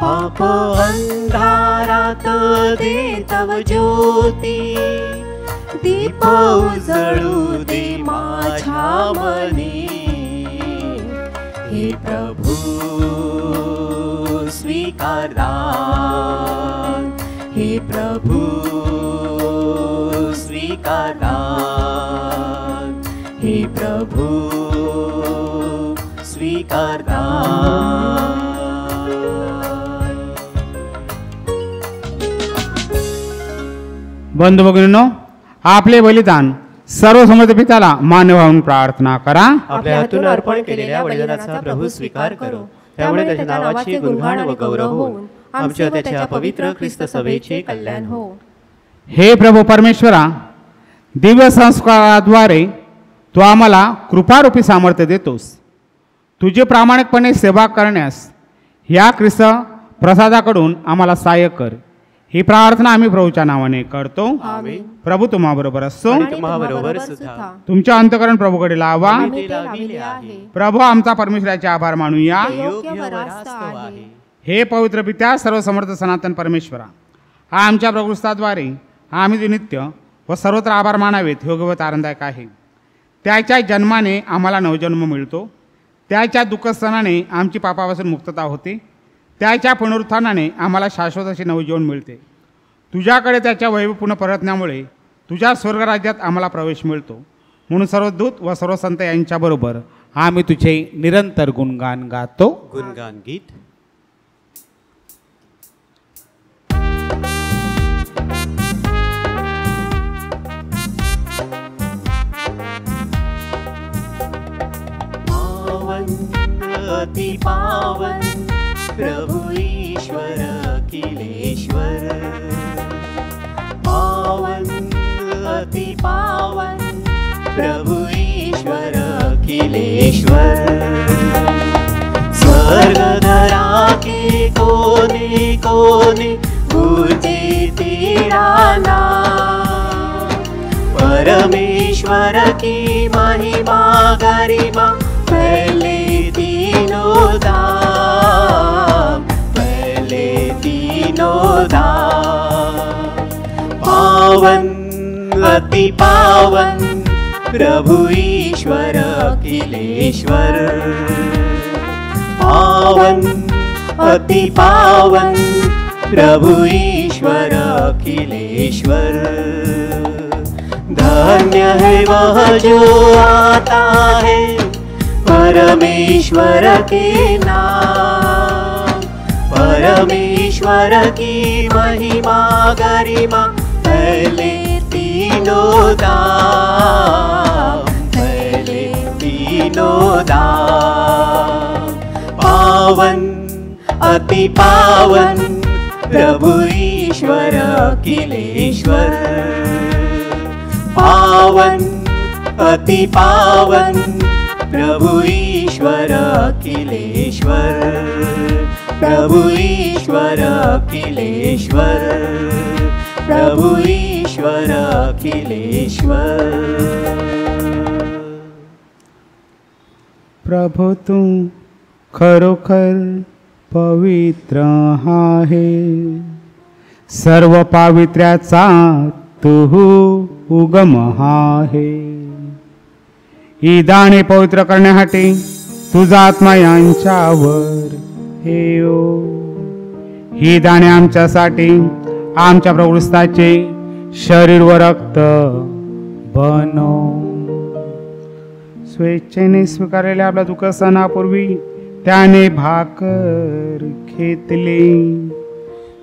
पाप अंधारात दे तव ज्योती, दीप उजळू दे माझ्या मनी। हे प्रभु स्वीकारता, हे प्रभु स्वीकारता, हे प्रभु स्वीकारता। बंधू भगिनींनो, आपले बलिदान सर्व समर्थ पित्याला मान्य व्हावून प्रार्थना करा। आपल्या हातून अर्पण केलेल्या बलिदानाचा प्रभू स्वीकार करो, त्यामुळे त्याच्या नावाचे गुणगान व गौरव होऊन आमच्या त्याच्या पवित्र ख्रिस्त सभेचे कल्याण हो। हे प्रभू परमेश्वरा, दिव्य संस्काराद्वारे तू आम्हाला कृपारूपी सामर्थ्य देतोस। तुझे प्रामाणिकपणे सेवा करण्यास ह्या ख्रिस्त प्रसादाकडून आम्हाला सहाय्य कर। ही प्रार्थना आम्ही प्रभूच्या नावाने करतो। आमेन। प्रभू तुम्हाबरोबर असो, आणि तुम्हाबरोबर सुद्धा। तुमच्या अंतःकरण प्रभूकडे लावा। ते लाविले आहे, प्रभू आमचा परमेश्वराचे आभार मानूया। योग्य व रास्त आहे। हे पवित्र पित्या, सर्व समर्थ सनातन परमेश्वरा, हा आमच्या प्रभुस्ताद्वारे आम्ही नित्य व सर्वत्र आभार मानावेत योग्य व आनंददायक आहे। त्याच्या जन्माने आम्हाला नवजन्म मिळतो, त्याच्या दुःखस्थानाने आमची पापापासून मुक्तता होते, त्याच्या पुनरुत्थानाने आम्हाला शाश्वत असे नवजीवन मिळते। तुझ्याकडे त्याच्या वैभवपूर्ण परतण्यामुळे तुझ्या स्वर्गराज्यात आम्हाला प्रवेश मिळतो। म्हणून सर्व दूत व सर्व संत यांच्याबरोबर आम्ही तुझे निरंतर गुणगान गातो। गुणगान गीत। अति पावन प्रभु ईश्वर अखिलेश्वर, पावन अति पावन प्रभु ईश्वर अखिलेश्वर। स्वर्ग धरा के कोने कोने पूजे तेरा नाम, परमेश्वर की महिमा गरिमा पहले तीनों धाम, पहले तीनों धाम। पावन अति पावन प्रभु ईश्वर अखिलेश्वर, पावन अति पावन प्रभु ईश्वर अखिलेश्वर। धन्य है वह जो आता है परमेश्वर के नाम, परमेश्वर की महिमा गरिमा पहले तीनों धाम, पहले तीनों धाम। अति पावन प्रभु ईश्वर अखिलेश्वर। पावन अति पावन प्रभु ईश्वर अखिलेश्वर। प्रभु ईश्वर अखिलेश्वर। प्रभु ईश्वर अखिलेश्वर। प्रभु तू खरोखर पवित्र आहे, सर्व पावित्र्याचा तू उगम आहे। ही दाणे पवित्र करण्यासाठी तुझा आत्मा यांच्यावर येओ। ही दाणे आमच्यासाठी आमच्या प्रभू ख्रिस्ताचे शरीर व रक्त बनव। स्वेच्छेने स्वीकारलेल्या आपल्या दुःख सणापूर्वी त्याने भाकर घेतली,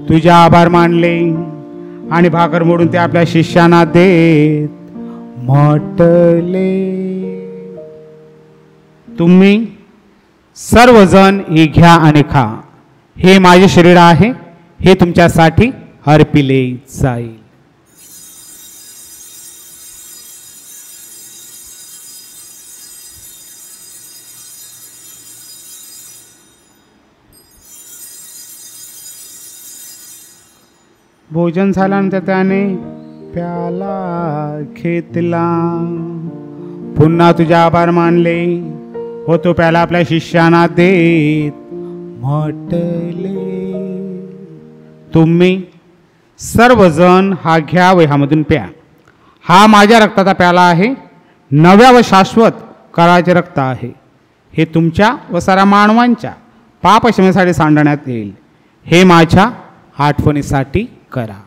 तुझे आभार मानले आणि भाकर मोडून ते आपल्या शिष्यांना देत म्हटले, तुम्ही सर्वजण हे घ्या आणि खा, हे माझे शरीर आहे, हे तुमच्यासाठी अर्पिले जाईल। भोजन झाल्यानंतर त्याने प्याला घेतला, पुन्हा तुझे आभार मानले व तो प्याला आपल्या शिष्यांना देत म्हटले, तुम्ही सर्वजण हा घ्या व ह्यामधून प्या, हा माझ्या रक्ताचा प्याला आहे, नव्या व शाश्वत कराराचे रक्त आहे, हे तुमच्या व साऱ्या मानवांच्या पाप क्षमेसाठी सांडण्यात येईल, हे माझ्या आठवणीसाठी करा।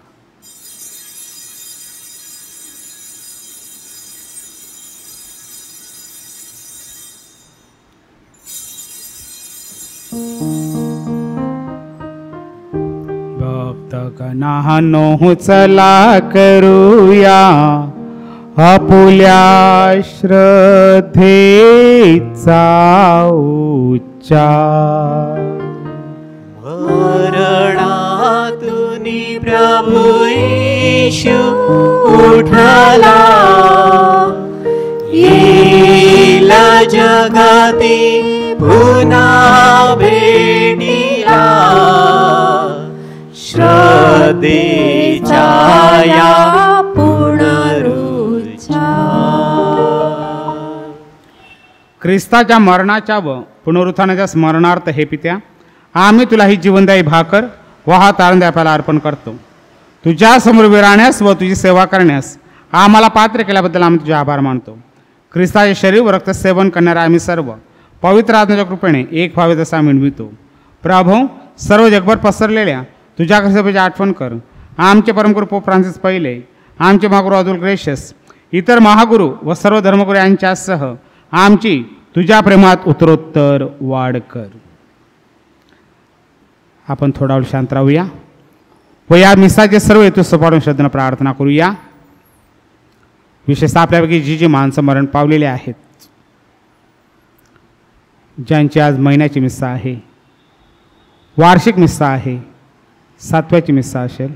भक्तगणांनो चला करूया आपुल्या श्रद्धेचा उच्चार। मरणातून प्रभु येशू उठला, येईल जगती पुन्हा भेटीला, श्रद्धेच्या या पुनरुच्चार। ख्रिस्ताच्या मरणाच्या व पुनरुत्थानाच्या स्मरणार्थ हे पित्या, आम्ही तुला ही जीवनदायी भाकर व हा तारण आपल्याला अर्पण करतो। तुझ्या समोर उभे राहण्यास व तुझी सेवा करण्यास आम्हाला पात्र केल्याबद्दल आम्ही तुझे आभार मानतो। ख्रिस्ताचे शरीर व रक्त सेवन करणारे आम्ही सर्व पवित्र आत्म्याच्या कृपेने एक व्हावे तसा विनवितो। प्रभू, सर्व जगभर पसरलेल्या तुझ्या ख्रिस्ताची आठवण कर। आमचे परमगुरू पोप फ्रान्सिस पहिले, आमचे महागुरू अब्दुल ग्रेशियस, इतर महागुरू व सर्व धर्मगुरू यांच्यासह आमची तुझ्या प्रेमात उत्तरोत्तर वाढ कर। आपण थोडा वेळ शांत राहूया व या मिसाचे सर्व हेतू सपाडून श्रद्धेने प्रार्थना करूया। विशेषतः आपल्यापैकी जी जी माणसं मरण पावलेली आहेत, ज्यांची आज महिन्याची मिस्सा आहे, वार्षिक मिस्सा आहे, 7व्याची मिस्सा असेल,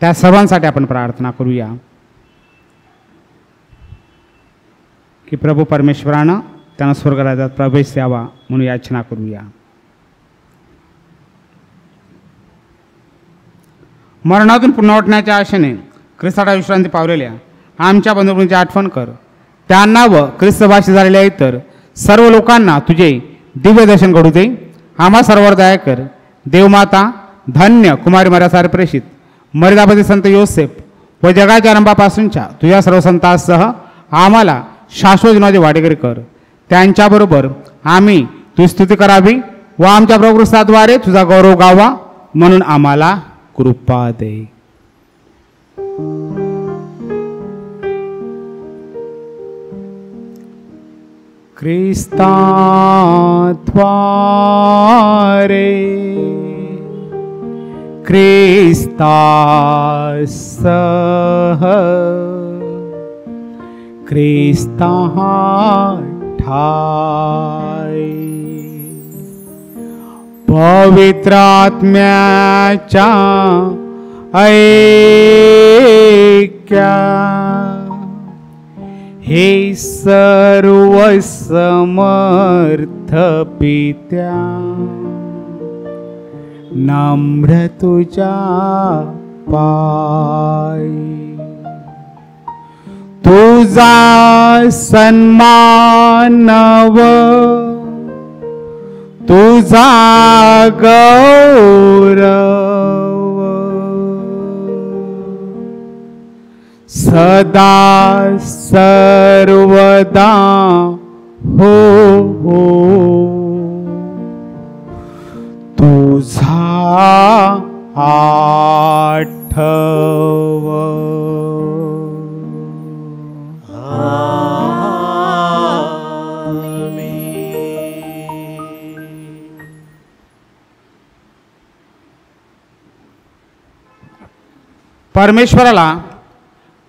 त्या सर्वांसाठी आपण प्रार्थना करूया की प्रभू परमेश्वरानं त्यांना स्वर्गराज्यात प्रवेश द्यावा म्हणून याचना करूया। मरणातून पुन्हा उठण्याच्या आशेने ख्रिस्ताला विश्रांती पावलेल्या आमच्या बंधूंची आठवण कर। त्यांना व ख्रिस्तभाषी झालेल्या इतर सर्व लोकांना तुझे दिव्य दर्शन घडू दे। आम्हा सर्वांवर दया कर। देवमाता, धन्य कुमारी मर्यासार प्रेषित मर्यादापती संत योसेफ व जगाच्या आरंभापासूनच्या तुझ्या सर्व संतांसह आम्हाला शाश्वत जीवनाची वाटेकरी कर। त्यांच्याबरोबर आम्ही तुझी स्तुती करावी व आमच्या प्रभू ख्रिस्ताद्वारे तुझा गौरव गावा म्हणून आम्हाला कृपा दे। ख्रिस्ताद्वारे ख्रिस्तासह ख्रिस्ता ठाई पवित्र आत्म्याच्या ऐक्या हे सर्व समर्थ पित्या नम्र तुझ्या पायी तुझा सन्मानव तुझा गौरव सदा सर्वदा हो हो तुझा आठव परमेश्वराला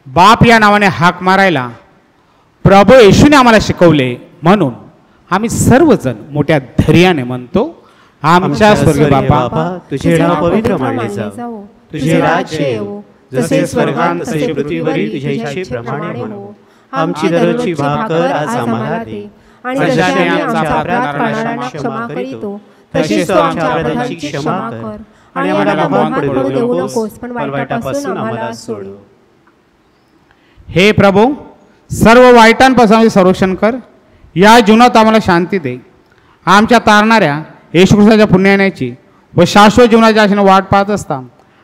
बाप या नावाने हाक मारायला प्रभू येशूने आम्हाला शिकवले, म्हणून आम्ही सर्वजण मोठ्या धैर्याने म्हणतो, आमच्या स्वर्गीय बापा, तुझे नाव पवित्र मानले जावो, तुझे राज्य येवो, जसे स्वर्गात तसे पृथ्वीवरील तुझ्या इच्छेप्रमाणे हो. आमची दररोजची भाकर आज आम्हाला दे, आणि जसे आम्ही आमचा अपराध करणाऱ्यांना क्षमा करीतो, तसेच तू आमच्या अपराधांची क्षमा कर, आणि आम्हाला बंधनात पडू देऊ नकोस, पण वाईटापासून आम्हाला सोड. हे प्रभू, सर्व वाईटांपासून संरक्षण कर, या जीवनात आम्हाला शांती दे. आमच्या तारणाऱ्या येशू ख्रिस्ताच्या पुण्याची व शाश्वत जीवनाच्या आशेने वाट पाहत असता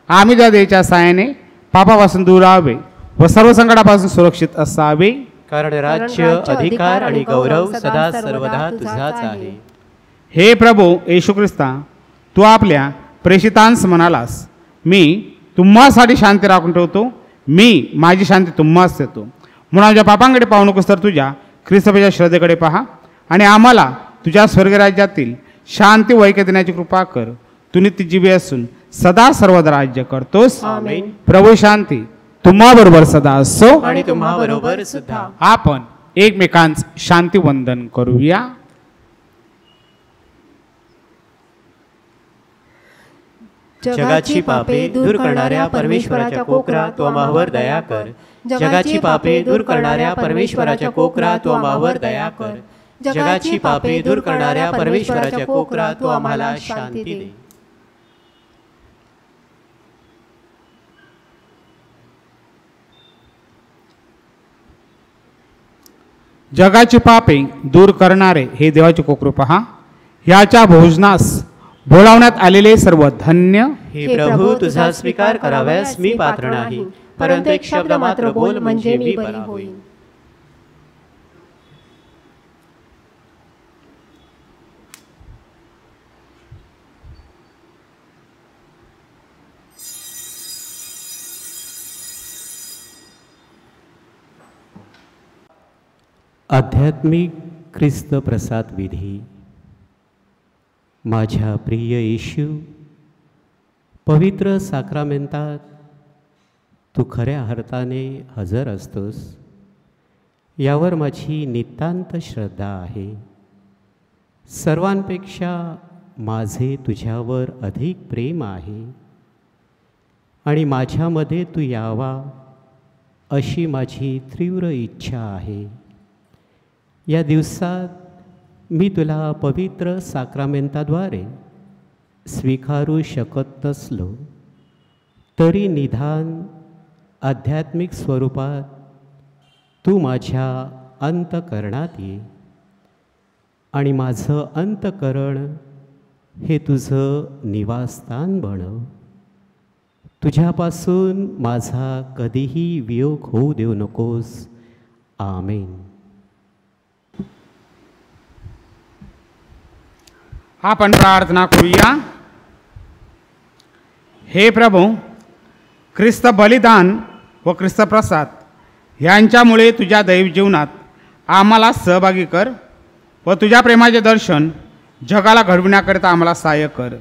आम्ही त्या देवाच्या साहाय्याने पापापासून दूर राहावे व सर्व संकटापासून सुरक्षित असावे. कारण राज्य, अधिकार आणि गौरव सदा सर्वदा तुझाच आहे. हे प्रभू येशू ख्रिस्ता, तू आपल्या प्रेषितांस म्हणालास, मी तुम्हासाठी शांती राखून ठेवतो, मी माझी शांती तुम्हास देतो. म्हणून आमच्या पापांकडे पाहू नकोस, तर तुझ्या ख्रिस्ताच्या श्रद्धेकडे पहा आणि आम्हाला तुझ्या स्वर्गराज्यातील शांती व ऐक्य देण्याची कृपा कर. तू नित्यजीवी असून सदा सर्वदा राज्य करतोस. आमेन. प्रभू शांती तुम्हा बरोबर सदा असो, आणि तुम्हा बरोबर सुद्धा. आपण एकमेकांच शांती वंदन करूया. जगाची पापे दूर करणाऱ्या परमेश्वराच्या कोकरा, तू आम्हावर दया कर. जगाची पापे दूर करणाऱ्या परमेश्वराच्या कोकरा, तू आम्हावर दया कर. जगाची पापे दूर करणाऱ्या परमेश्वराच्या कोकरा, तू आम्हाला शांती दे. जगाची पापे दूर करणारे हे देवाचे कोकरू पहा. याच्या भोजनास बोलावण्यात आलेले सर्व धन्य. हे प्रभू, तुझा स्वीकार कराव्यास मी पात्र नाही, परंतु एक शब्द मात्र बोल, म्हणजे मी बरा होईन. आध्यात्मिक ख्रिस्त प्रसाद विधी. माझ्या प्रिय येशू, पवित्र साक्रामेंतात तू खऱ्या अर्थाने हजर असतोस, यावर माझी नितांत श्रद्धा आहे. सर्वांपेक्षा माझे तुझ्यावर अधिक प्रेम आहे आणि माझ्यामध्ये तू यावा अशी माझी तीव्र इच्छा आहे. या दिवसात मी तुला पवित्र साक्रामेंताद्वारे स्वीकारू शकत नसलो तरी निदान आध्यात्मिक स्वरूपात तू माझ्या अंतःकरणात ये आणि माझं अंतःकरण हे तुझं निवासस्थान बनव. तुझ्यापासून माझा कधीही वियोग होऊ देऊ नकोस. आमेन. आपण प्रार्थना करूया. हे प्रभू, ख्रिस्त बलिदान व ख्रिस्त प्रसाद यांच्यामुळे तुझ्या दैव जीवनात आम्हाला सहभागी कर व तुझ्या प्रेमाचे दर्शन जगाला घडविण्याकरिता आम्हाला सहाय्य कर.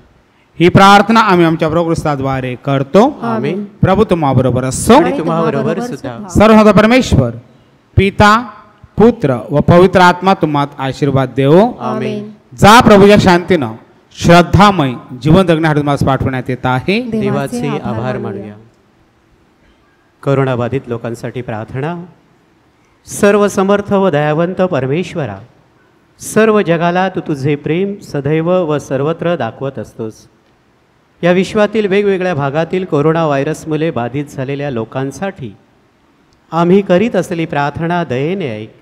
ही प्रार्थना आम्ही आमच्या प्रभू ख्रिस्ताद्वारे करतो. आमेन. प्रभू तुम्हाबरोबर असो. आणि तुम्हाबरोबर सुद्धा. सर्वोन्नत परमेश्वर पिता, पुत्र व पवित्र आत्मा तुम्हात आशीर्वाद देवो. आमेन. जा प्रभूच्या शांतीनं श्रद्धामय जीवन जगण्यासाठी तुम्हाला पाठवण्यात येत आहे. देवाचे आभार मानूया. करोनाबाधित लोकांसाठी प्रार्थना. सर्व समर्थ व दयावंत परमेश्वरा, सर्व जगाला तू तुझे प्रेम सदैव व सर्वत्र दाखवत असतोस. या विश्वातील वेगवेगळ्या भागातील कोरोना व्हायरसमुळे बाधित झालेल्या लोकांसाठी आम्ही करीत असलेली प्रार्थना दयेने ऐक.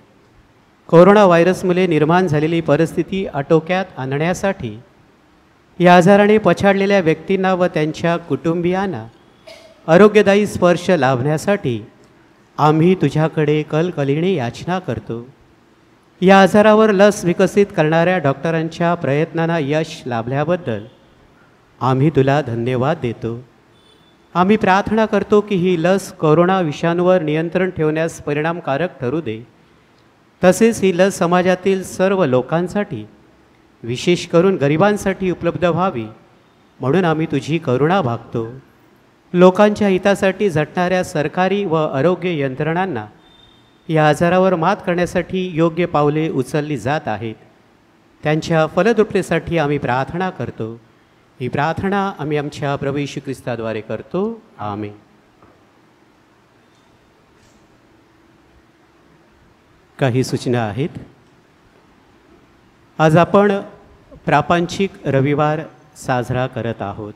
कोरोना व्हायरसमुळे निर्माण झालेली परिस्थिती आटोक्यात आणण्यासाठी या आजाराने पछाडलेल्या व्यक्तींना व त्यांच्या कुटुंबियांना आरोग्यदायी स्पर्श लाभण्यासाठी आम्ही तुझ्याकडे कलकलीने याचना करतो. या आजारावर लस विकसित करणाऱ्या डॉक्टरांच्या प्रयत्नांना यश लाभल्याबद्दल आम्ही तुला धन्यवाद देतो. आम्ही प्रार्थना करतो की ही लस कोरोना विषाणूवर नियंत्रण ठेवण्यास परिणामकारक ठरू दे. तसेच ही लस समाजातील सर्व लोकांसाठी, विशेष करून गरिबांसाठी उपलब्ध व्हावी म्हणून आम्ही तुझी करुणा भागतो. लोकांच्या हितासाठी झटणाऱ्या सरकारी व आरोग्य यंत्रणांना या आजारावर मात करण्यासाठी योग्य पावले उचलली जात आहेत. त्यांच्या फलद्रुपतेसाठी आम्ही प्रार्थना करतो. ही प्रार्थना आम्ही आमच्या प्रभू येशू ख्रिस्ताद्वारे करतो. आमेन. काही सूचना आहेत. आज आपण प्रापंचिक रविवार साजरा करत आहोत.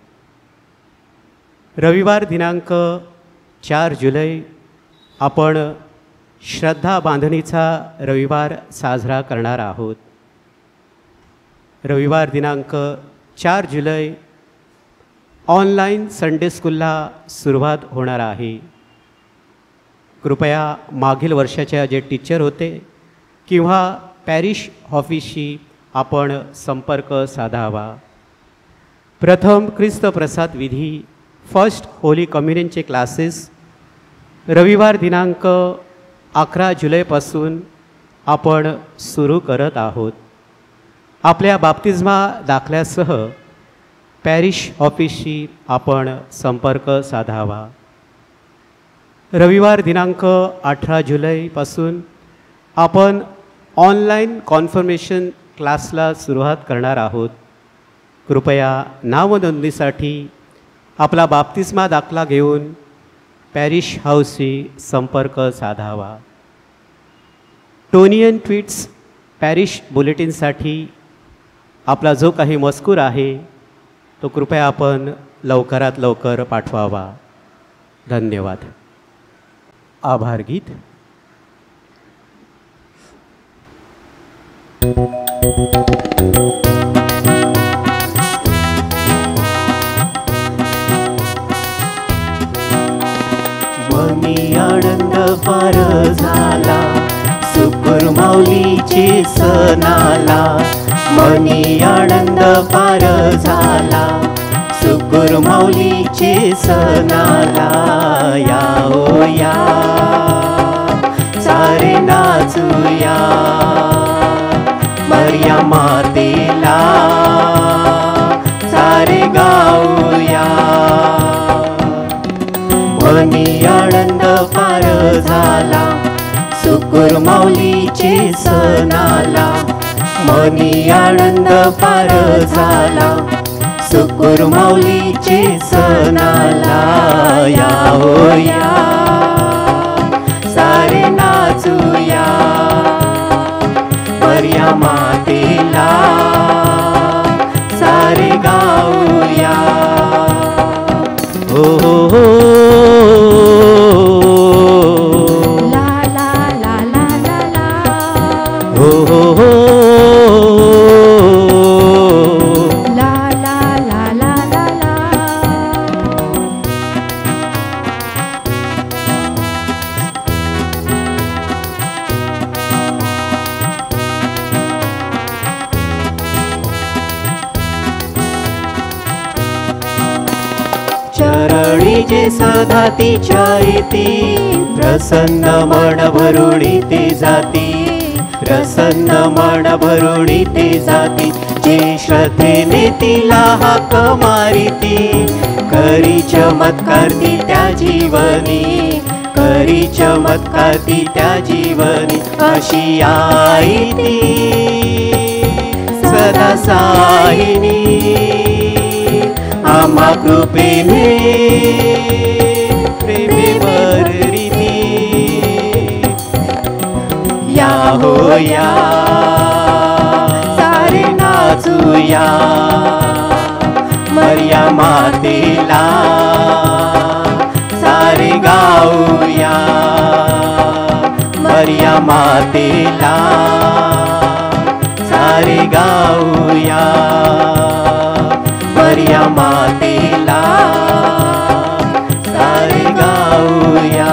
रविवार दिनांक 4 जुलै आपण श्रद्धा बांधणीचा रविवार साजरा करणार आहोत. रविवार दिनांक 4 जुलै ऑनलाईन संडे स्कूलला सुरुवात होणार आहे. कृपया मागील वर्षाच्या जे टीचर होते किंवा पॅरिश ऑफिसशी आपण संपर्क साधावा. प्रथम ख्रिस्त प्रसाद विधी, फर्स्ट होली कम्युनियनचे क्लासेस रविवार दिनांक 11 जुलैपासून आपण सुरू करत आहोत. आपल्या बाप्तिस्मा दाखल्यासह पॅरिश ऑफिसशी आपण संपर्क साधावा. रविवार दिनांक 18 जुलैपासून आपण ऑनलाईन कॉन्फर्मेशन क्लासला सुरुवात करणार आहोत. कृपया नावनोंदणीसाठी आपला बाप्तिस्मा दाखला घेऊन पॅरिश हाऊसशी संपर्क साधावा. टोनियन ट्वीट्स पॅरिश बुलेटिनसाठी आपला जो काही मजकूर आहे तो कृपया आपण लवकरात लवकर पाठवावा. धन्यवाद. आभार गीत. मनी आनंद फार झाला, सुकुर माऊलीचे सणाला. मनी आनंद फार झाला, सुकुर माऊलीचे सणाला. या ओ या सारे नाचूया मर्या मातेला, सारे गाऊया. मनी आनंद फार झाला, सुकुर माऊलीचे सणाला. मनी आनंद फार झाला, सुकुर माऊलीचे सणाला. या हो या सारे नाचूया मर्या मातेला, सारे गाऊया. हो हो हो ला ला ला ला ला ला. हो हो हो ला ला ला ला ला ला. चरणी जे सदा तिच्या येती, प्रसन्न मन भरून ते जाती. प्रसन्न मन भरून ते जाती, जे श्रद्धेने तिला हाक मारिती. करी चमत्कार ती त्या जीवनी, करी चमत्कार ती त्या जीवनी. अशी आई ती सदा साहिनी आम्हा कृपेने प्रेमे भररिनी या हो या सारे नाचूया मरिया मातेला सारे गाऊया मरिया मातेला सारे गाऊया मरिया मातेला सारे गाऊया.